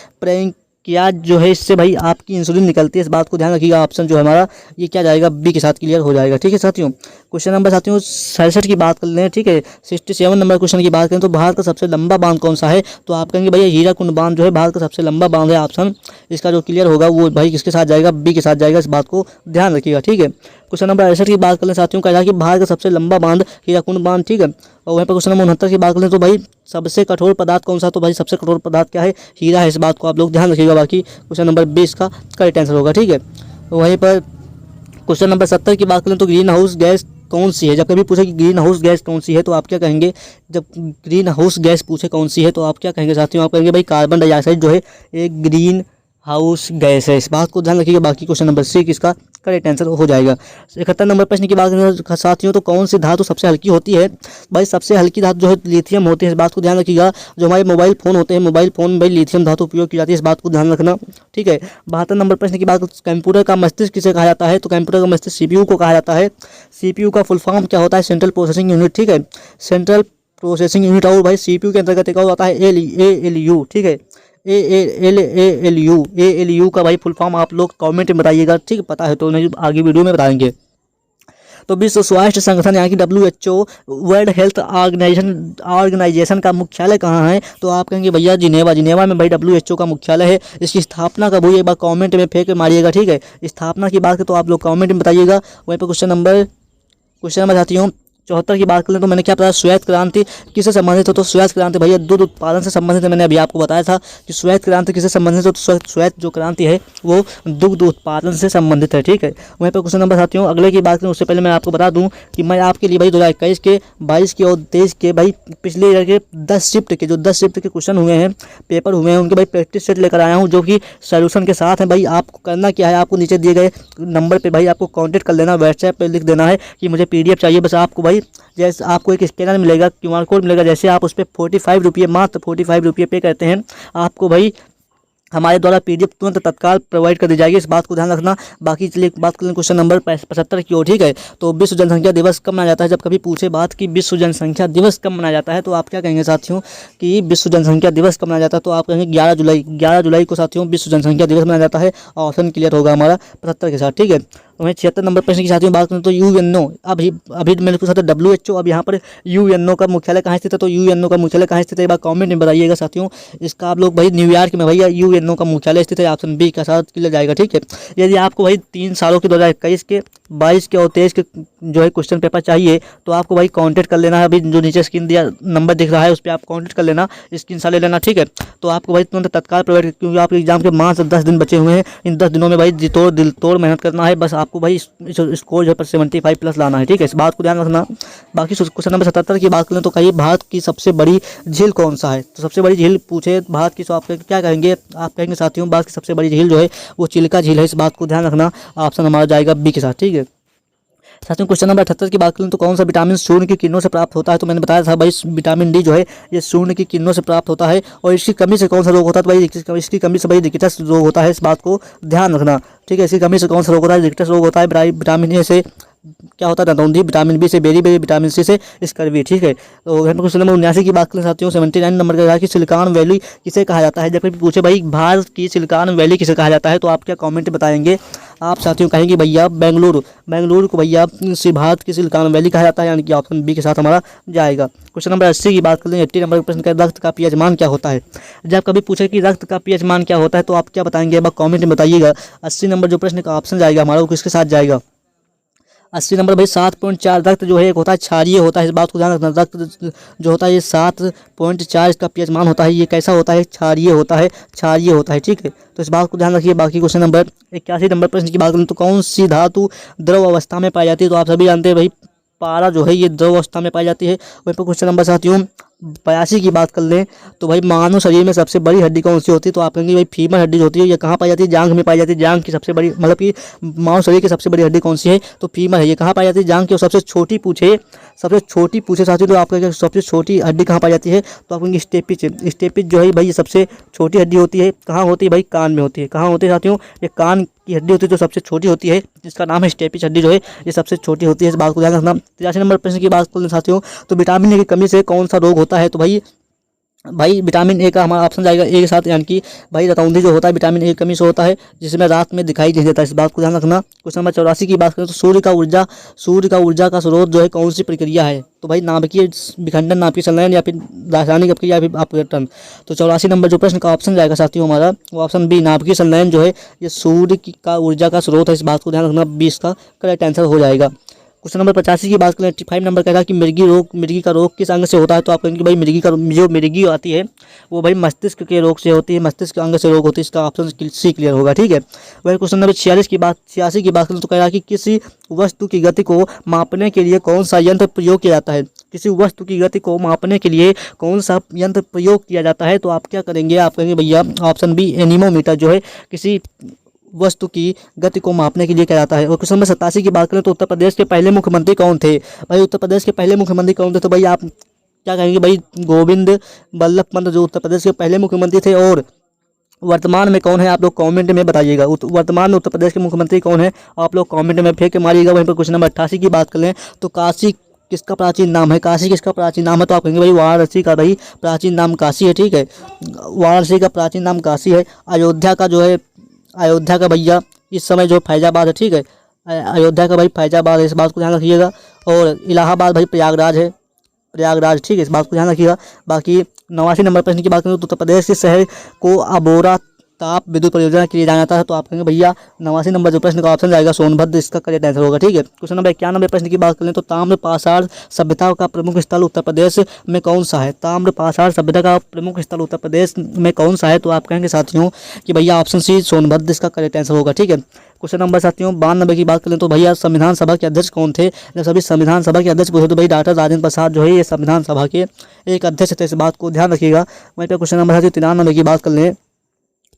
क्या जो है इससे भाई आपकी इंसुलिन निकलती है। इस बात को ध्यान रखिएगा। ऑप्शन जो है हमारा ये क्या जाएगा, बी के साथ क्लियर हो जाएगा, ठीक है साथियों। क्वेश्चन नंबर साथियों 67 की बात कर लें, ठीक है। 67 नंबर क्वेश्चन की बात करें तो भारत का सबसे लंबा बांध कौन सा है। तो आप कहेंगे भैया हीराकुंड बांध जो है भारत का सबसे लंबा बांध है। ऑप्शन इसका जो क्लियर होगा वो भाई किसके साथ जाएगा, बी के साथ जाएगा। इस बात को ध्यान रखिएगा, ठीक है। क्वेश्चन नंबर 68 की बात कर लें साथियों, कहा कि भारत का सबसे लंबा बांध हीराकुंड बांध, ठीक है। और वहीं पर क्वेश्चन नंबर 69 की बात करें तो भाई सबसे कठोर पदार्थ कौन सा, तो भाई सबसे कठोर पदार्थ क्या है, हीरा है। इस बात को आप लोग ध्यान रखिएगा। बाकी क्वेश्चन नंबर 20 का करेक्ट आंसर होगा, ठीक है। वहीं पर क्वेश्चन नंबर 70 की बात करें तो ग्रीन हाउस गैस कौन सी है। जब कभी पूछे कि ग्रीन हाउस गैस कौन सी है तो आप क्या कहेंगे, जब ग्रीन हाउस गैस पूछे कौन सी है तो आप क्या कहेंगे साथियों, आप कहेंगे भाई कार्बन डाइऑक्साइड जो है एक ग्रीन हाउस गैस है। इस बात को ध्यान रखिएगा। बाकी क्वेश्चन नंबर सी किसका करेक्ट आंसर हो जाएगा। 71 नंबर प्रश्न की बात करें साथियों तो कौन सी धातु सबसे हल्की होती है। भाई सबसे हल्की धातु जो है लिथियम होती है। इस बात को ध्यान रखिएगा। जो हमारे मोबाइल फ़ोन होते हैं, मोबाइल फ़ोन में भाई लिथियम धातु उपयोग की जाती है। इस बात को ध्यान रखना, ठीक है। 72 नंबर प्रश्न की बात कंप्यूटर का मस्तिष्क किसे कहा जाता है। तो कंप्यूटर का मस्तिष्क CPU को कहा जाता है। CPU का फुल फॉर्म क्या होता है, सेंट्रल प्रोसेसिंग यूनिट, ठीक है। Central processing unit. और भाई CPU के अंतर्गत एक और आता है ALU, ठीक है। ALU का भाई फुल फॉर्म आप लोग कमेंट में बताइएगा, ठीक है। पता है तो नहीं आगे वीडियो में बताएंगे। तो विश्व स्वास्थ्य संगठन यानी कि WHO वर्ल्ड हेल्थ ऑर्गेनाइजेशन का मुख्यालय कहाँ है। तो आप कहेंगे भैया जिनेवा में भाई WHO का मुख्यालय है। इसकी स्थापना कब हुई एक बार कमेंट में फेंक मारिएगा, ठीक है। स्थापना की बात करें तो आप लोग कमेंट में बताइएगा। वहीं पर क्वेश्चन नंबर साथियों 74 की बात करें तो मैंने क्या बताया, श्वेत क्रांति किससे संबंधित हो। तो श्वेत क्रांति भैया दूध उत्पादन से संबंधित है। मैंने अभी आपको बताया था कि श्वेत क्रांति किससे संबंधित है। तो श्वेत जो क्रांति है वो दुग्ध उत्पादन से संबंधित है, ठीक है। वहीं पर क्वेश्चन नंबर साथियों अगले की बात करें उससे पहले मैं आपको बता दूं कि मैं आपके लिए भाई 2021 के 22 के और 23 के भाई पिछले ईयर के 10 शिफ्ट के क्वेश्चन हुए हैं, पेपर हुए हैं, उनके भाई प्रैक्टिस सेट लेकर आया हूँ जो कि सोल्यूशन के साथ है। भाई आपको करना क्या है, आपको नीचे दिए गए नंबर पर भाई आपको कॉन्टेक्ट कर लेना, व्हाट्सएप पर लिख देना है कि मुझे PDF चाहिए। बस आपको भाई जैसे आपको एक स्कैनर मिलेगा, QR कोड मिलेगा, जैसे आप उस पर 45 रुपये मात्र 45 रुपये पे करते हैं आपको भाई हमारे द्वारा PDF तुरंत तत्काल प्रोवाइड कर दी जाएगी। इस बात को ध्यान रखना। बाकी चलिए बात करें क्वेश्चन नंबर 75 की ओर, ठीक है। तो विश्व जनसंख्या दिवस कब मनाया जाता है। जब कभी पूछे बात कि विश्व जनसंख्या दिवस कब मनाया जाता है तो आप क्या कहेंगे साथियों कि विश्व जनसंख्या दिवस कब मनाया जाता है। तो आप कहेंगे 11 जुलाई को साथियों विश्व जनसंख्या दिवस मनाया जाता है। ऑप्शन क्लियर होगा हमारा 75 के साथ, ठीक है। वहीं 76 नंबर प्रश्न की साथियों बात करें तो यूएनओ, अभी अभी मैंने पूछा था WHO, अब यहाँ पर यूएनओ का मुख्यालय कहाँ स्थित है, तो यूएनओ का मुख्यालय कहाँ स्थित है, एक बार कॉमेंट में बताइएगा साथियों। इसका आप लोग भाई न्यूयॉर्क में भैया यूएनओ का मुख्यालय स्थित है, ऑप्शन बी का साथ क्लियर जाएगा। ठीक है, यदि आपको भाई 3 सालों के 2021 के, 22 के और 23 के जो है क्वेश्चन पेपर चाहिए तो आपको भाई कांटेक्ट कर लेना है। अभी जो नीचे स्क्रीन दिया नंबर दिख रहा है उस पर आप कांटेक्ट कर लेना, स्क्रीनशॉट ले लेना। ठीक है, तो आपको भाई तुरंत तत्काल प्रोवाइड, क्योंकि आपके एग्जाम के मात्र 10 दिन बचे हुए हैं। इन 10 दिनों में भाई जी तोड़ दिल तोड़ मेहनत करना है, बस आपको भाई स्कोर जो है 75+ लाना है। ठीक है, इस बात को ध्यान रखना। बाकी क्वेश्चन नंबर 77 की बात करें तो कहिए भारत की सबसे बड़ी झील कौन सा है, तो सबसे बड़ी झील पूछे भारत की तो आप क्या कहेंगे, आप कहेंगे साथियों भारत की सबसे बड़ी झील जो है वो चिल्का झील है। इस बात को ध्यान रखना, ऑप्शन हमारा जाएगा बी के साथ। ठीक है, साथियों क्वेश्चन नंबर 78 की बात करें तो कौन सा विटामिन सूर्य की किरणों से प्राप्त होता है, तो मैंने बताया था भाई विटामिन डी जो है ये सूर्य की किरणों से प्राप्त होता है। और इसकी कमी से कौन सा रोग होता है, तो भाई इसकी कमी से भाई रिकेटस रोग होता है, इस बात को ध्यान रखना। ठीक है, इसकी कमी से कौन सा रोग होता है, रिकेटस रोग होता है। विटामिन ए से क्या होता है नतौंधी, विटामिन बी से बेरी, विटामिन सी से स्कर्वी। ठीक है, तो क्वेश्चन नंबर 79 की बात करें साथियों 79 नंबर का कि सिलिकॉन वैली किसे कहा जाता है। जब कभी पूछे भाई भारत की सिलिकॉन वैली किसे कहा जाता है तो आप क्या कमेंट बताएंगे, आप साथियों कहेंगे भैया बेंगलुरु को भैया भारत की सिलिकॉन वैली कहा जाता है, यानी कि ऑप्शन बी के साथ हमारा जाएगा। क्वेश्चन नंबर 80 की बात करें 80 नंबर प्रश्न का रक्त का पीएच मान क्या होता है। जब कभी पूछे कि रक्त का पीएच मान क्या होता है तो आप क्या बताएंगे, अब कमेंट में बताइएगा। 80 नंबर जो प्रश्न का ऑप्शन जाएगा हमारा वो किसके साथ जाएगा, 80 नंबर भाई 7.4 रक्त जो है एक होता है क्षारीय होता है, इस बात को ध्यान रखना। रक्त जो होता है ये 7.4 इसका पीएच मान होता है, ये कैसा होता है, क्षारीय होता है। ठीक है, तो इस बात को ध्यान रखिए। बाकी क्वेश्चन नंबर 81 नंबर प्रश्न की बात करें तो कौन सी धातु द्रव अवस्था में पाई जाती है, तो आप सभी जानते हैं भाई पारा जो है ये द्रव अवस्था में पाई जाती है। वहीं पर क्वेश्चन नंबर साथियों 82 की बात कर लें तो भाई मानव शरीर में सबसे बड़ी हड्डी कौन सी होती है, तो आप कहेंगे भाई फीमर हड्डी जो होती है ये कहाँ पाई जाती है, जांघ में पाई जाती है। जांघ की सबसे बड़ी मतलब कि मानव शरीर की सबसे बड़ी हड्डी कौन सी है, तो फीमर है। ये कहाँ पाई जाती है, जांघ की। और सबसे छोटी पूछे साथियों तो आप कहेंगे सबसे छोटी हड्डी कहाँ पाई जाती है, तो आप कहेंगे स्टेपिज जो है भाई ये सबसे छोटी हड्डी होती है। कहाँ होती है भाई, कान में होती है। कहाँ होती है साथियों, ये कान की हड्डी होती है जो सबसे छोटी होती है, जिसका नाम है स्टेपिज हड्डी जो है ये सबसे छोटी होती है, इस बात को ध्यान रखना। 83 नंबर प्रश्न की बात करें साथियों तो विटामिन ए की कमी से कौन सा रोग होता है, तो भाई विटामिन ए का हमारा ऑप्शन जाएगा ए के साथ, यानी कि भाई रतौंधी जो होता है विटामिन ए की कमी से होता है, जिसमें रात में दिखाई नहीं देता, इस बात को ध्यान रखना। क्वेश्चन नंबर 84 की बात करें तो सूर्य का ऊर्जा का स्रोत जो है कौन सी प्रक्रिया है, तो भाई नाभिकीय विखंडन, नाभिकीय संलयन या फिर रासायनिक अपक्रिया या फिर अपघटन। तो 84 नंबर जो प्रश्न का ऑप्शन जाएगा साथियों हमारा वो ऑप्शन बी नाभिकीय संलयन जो है ये सूर्य का ऊर्जा का स्रोत है, इस बात को ध्यान रखना। 20 का करेक्ट आंसर हो जाएगा। क्वेश्चन नंबर 85 की बात करें 85 नंबर कह रहा है कि मिर्गी का रोग किस अंग से होता है, तो आप कहेंगे कि भाई मिर्गी आती है वो भाई मस्तिष्क के रोग से होती है, मस्तिष्क के अंग से रोग होती है, इसका ऑप्शन सी क्लियर होगा। ठीक है, वही क्वेश्चन नंबर 86 की बात करें तो कह रहा है कि किसी वस्तु की गति को मापने के लिए कौन सा यंत्र प्रयोग किया जाता है, किसी वस्तु की गति को मापने के लिए कौन सा यंत्र प्रयोग किया जाता है, तो आप क्या करेंगे, आप कहेंगे भैया ऑप्शन बी एनीमोमीटर जो है किसी वस्तु की गति को मापने के लिए क्या जाता है। और क्वेश्चन नंबर 87 की बात करें तो उत्तर प्रदेश के पहले मुख्यमंत्री कौन थे, भाई उत्तर प्रदेश के पहले मुख्यमंत्री कौन थे, तो भाई आप क्या कहेंगे भाई गोविंद बल्लभ पंत जो उत्तर प्रदेश के पहले मुख्यमंत्री थे। और वर्तमान में कौन है आप लोग कमेंट में बताइएगा, वर्तमान में उत्तर प्रदेश के मुख्यमंत्री कौन है आप लोग कमेंट में फेंक के मारिएगा। वहीं पर क्वेश्चन नंबर 88 की बात कर लें तो काशी किसका प्राचीन नाम है, काशी किसका प्राचीन नाम है, तो आप कहेंगे भाई वाराणसी का भाई प्राचीन नाम काशी है। ठीक है, वाराणसी का प्राचीन नाम काशी है। अयोध्या का भैया इस समय जो फैजाबाद है। ठीक है, अयोध्या का भाई फैजाबाद है, इस बात को ध्यान रखिएगा। और इलाहाबाद भाई प्रयागराज है, ठीक है, इस बात को ध्यान रखिएगा। बाकी 89 नंबर प्रश्न की बात करें तो उत्तर प्रदेश के शहर को अबोरा ताप विद्युत परियोजना के लिए जाना जाता है, तो आप कहेंगे भैया 89 नंबर जो प्रश्न का ऑप्शन जाएगा सोनभद्र, इसका करेक्ट आंसर होगा। ठीक है, क्वेश्चन नंबर 91 प्रश्न की बात करें तो ताम्र पाषाण सभ्यता का प्रमुख स्थल उत्तर प्रदेश में कौन सा है, ताम्र पाषाण सभ्यता का प्रमुख स्थल उत्तर प्रदेश में कौन सा है, तो आप कहेंगे साथियों कि भैया ऑप्शन सी सोनभद्र, इसका करेक्ट आंसर होगा। ठीक है, क्वेश्चन नंबर साथियों 92 की बात करें तो भैया संविधान सभा के अध्यक्ष कौन थे, जब सभी संविधान सभा के अध्यक्ष पूछे तो भाई डॉक्टर राजेंद्र प्रसाद जो है ये संविधान सभा के एक अध्यक्ष थे, इस बात को ध्यान रखिएगा। वहीं पर क्वेश्चन नंबर 93 की बात कर लें,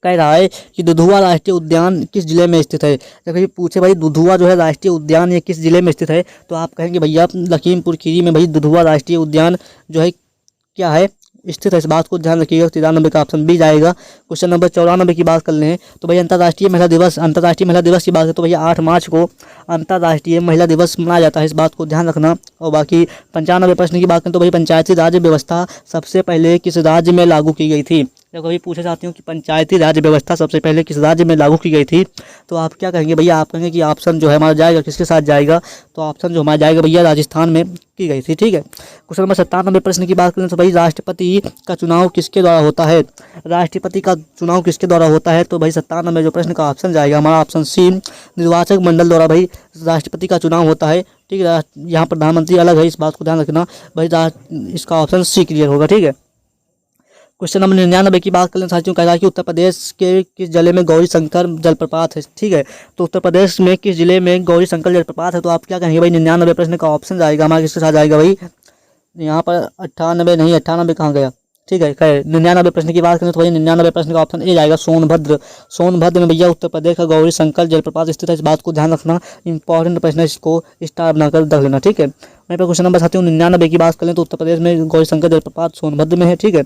कह रहा है कि दुधुआ राष्ट्रीय उद्यान किस जिले में स्थित है, जब कभी पूछे भाई दुधुआ जो है राष्ट्रीय उद्यान ये किस जिले में स्थित है, तो आप कहेंगे भैया लखीमपुर खीरी में भाई दुधुआ राष्ट्रीय उद्यान जो है क्या है स्थित है, इस बात को ध्यान रखिएगा। 93 का ऑप्शन बी जाएगा। क्वेश्चन नंबर 94 की बात कर लें तो भाई अंतर्राष्ट्रीय महिला दिवस की बात करें तो भैया 8 मार्च को अंतर्राष्ट्रीय महिला दिवस मनाया जाता है, इस बात को ध्यान रखना। और बाकी 95 प्रश्न की बात करें तो भाई पंचायती राज व्यवस्था सबसे पहले किस राज्य में लागू की गई थी, जब कभी पूछा चाहती हूँ कि पंचायती राज व्यवस्था सबसे पहले किस राज्य में लागू की गई थी, तो आप क्या कहेंगे भैया? आप कहेंगे कि ऑप्शन जो है हमारा जाएगा किसके साथ जाएगा, तो ऑप्शन जो हमारा जाएगा भैया राजस्थान में की गई थी। ठीक है, क्वेश्चन नंबर 97 प्रश्न की बात करें तो भाई राष्ट्रपति का चुनाव किसके द्वारा होता है? राष्ट्रपति का चुनाव किसके द्वारा होता है? तो भाई 97 जो प्रश्न का ऑप्शन जाएगा हमारा ऑप्शन सी, निर्वाचक मंडल द्वारा भाई राष्ट्रपति का चुनाव होता है। ठीक है, यहाँ प्रधानमंत्री अलग है, इस बात को ध्यान रखना भाई। इसका ऑप्शन सी क्लियर होगा। ठीक है, क्वेश्चन नंबर 99 की बात करें साथियों, कह रहा है कि उत्तर प्रदेश के किस जिले में गौरी शंकर जलप्रपात है? ठीक है, तो उत्तर प्रदेश में किस जिले में गौरी शंकर जलप्रपात है? तो आप क्या कहेंगे भाई? 99 प्रश्न का ऑप्शन जाएगा हमारा किसके साथ जाएगा भाई? यहाँ पर 98 नहीं, 98 कहाँ गया? ठीक है, खैर 99 प्रश्न की बात करें तो भाई 99 प्रश्न का ऑप्शन ए जाएगा सोनभद्र। सोनभद्र में भैया उत्तर प्रदेश का गौरी शंकर जलप्रपात स्थित है, इस बात को ध्यान रखना। इंपॉर्टेंट प्रश्न है, इसको स्टार बनाकर रख लेना। ठीक है, मैं पे क्वेश्चन नंबर साथियों 99 की बात करें तो उत्तर प्रदेश में गौरी शंकर जलप्रपात सोनभद्र में है। ठीक है,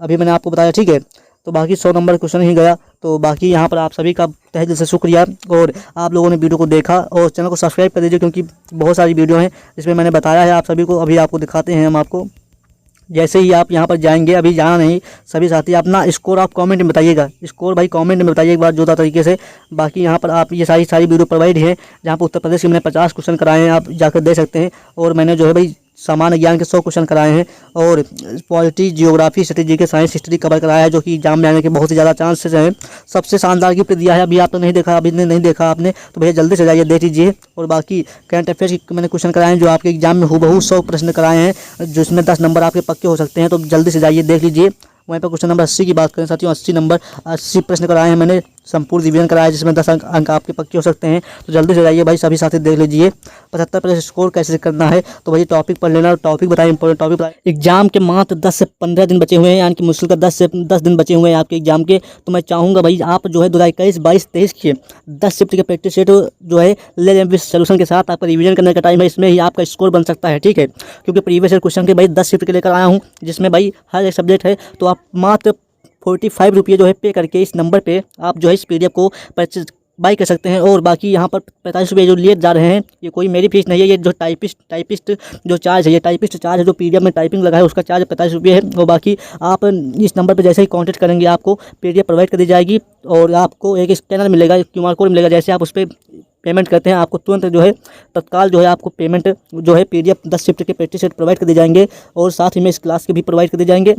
अभी मैंने आपको बताया। ठीक है, तो बाकी 100 नंबर क्वेश्चन ही गया। तो बाकी यहाँ पर आप सभी का तहे दिल से शुक्रिया, और आप लोगों ने वीडियो को देखा और चैनल को सब्सक्राइब कर दीजिए, क्योंकि बहुत सारी वीडियो हैं जिसमें मैंने बताया है आप सभी को। अभी आपको दिखाते हैं हम आपको। जैसे ही आप यहाँ पर जाएंगे, अभी जाना नहीं सभी साथी, अपना स्कोर आप कमेंट में बताइएगा। स्कोर भाई कमेंट में बताइए एक बार जोरदार तरीके से। बाकी यहाँ पर आप ये सारी वीडियो प्रोवाइड है, जहाँ पर उत्तर प्रदेश के मैंने 50 क्वेश्चन कराए हैं, आप जाकर देख सकते हैं। और मैंने जो है भाई सामान्य ज्ञान के 100 क्वेश्चन कराए हैं, और पॉलिटी, जियोग्राफी, स्ट्रेटेजी के साइंस, हिस्ट्री कवर कराया है, जो कि एग्जाम में आने के बहुत ही ज़्यादा चांसेस हैं। सबसे शानदार गिफ्ट दिया है, अभी आप तो नहीं देखा, अभी नहीं देखा आपने तो भैया जल्दी से जाइए देख लीजिए। और बाकी करंट अफेयर्स की मैंने क्वेश्चन कराए हैं, जो आपके एग्जाम में हूबहू 100 प्रश्न कराए हैं, जिसमें 10 नंबर आपके पक्के हो सकते हैं। तो जल्दी से जाइए देख लीजिए। वहीं पर क्वेश्चन नंबर 80 की बात करें साथियों, 80 प्रश्न कराए हैं मैंने, संपूर्ण रिवीजन कराया, जिसमें 10 अंक आपके पक्के हो सकते हैं। तो जल्दी से जाइए भाई, सभी साथी देख लीजिए। 75% स्कोर कैसे करना है, तो भाई टॉपिक पढ़ लेना। टॉपिक बताइए, इंपॉर्टेंट टॉपिक बताइए। एग्जाम के मात्र 10 से 15 दिन बचे हुए हैं, यानी कि मुश्किल का 10 से 10 दिन बचे हुए हैं आपके एग्जाम के। तो मैं चाहूँगा भाई आप जो है 2021, 22, 23 के 10 शिफ्ट के प्रैक्टिस सेट जो है ले लें विद सोल्यूशन के साथ। आपका रिवीजन करने का टाइम है, इसमें ही आपका स्कोर बन सकता है। ठीक है, क्योंकि प्रीवियस ईयर क्वेश्चन के भाई 10 शिफ्ट के लेकर आया हूँ, जिसमें भाई हर एक सब्जेक्ट है। तो आप मात्र 45 रुपये जो है पे करके इस नंबर पे आप जो है इस PDF को परचेज बाई कर सकते हैं। और बाकी यहाँ पर 45 रुपये जो लिए जा रहे हैं, ये कोई मेरी फीस नहीं है, ये जो टाइपिस्ट जो चार्ज है, ये टाइपिस्ट चार्ज है, जो PDF में टाइपिंग लगा है उसका चार्ज 45 रुपये है। और बाकी आप इस नंबर पर जैसे ही कॉन्टेक्ट करेंगे आपको PDF प्रोवाइड कर दी जाएगी, और आपको एक स्कैनर मिलेगा, QR कोड मिलेगा। जैसे आप उस पर पेमेंट करते हैं, आपको तुरंत जो है तत्काल जो है आपको पेमेंट जो है PDF 10 शिफ्ट के प्रैक्टिस सेट प्रोवाइड कर दी जाएंगे, और साथ ही में इस क्लास के भी प्रोवाइड कर दी जाएंगे।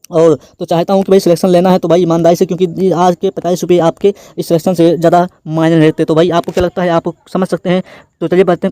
और तो चाहता हूँ कि भाई सिलेक्शन लेना है तो भाई ईमानदारी से, क्योंकि आज के 45 रुपये आपके इस सिलेक्शन से ज़्यादा मायने रहते हैं। तो भाई आपको क्या लगता है, आप समझ सकते हैं। तो चलिए बढ़ते हैं।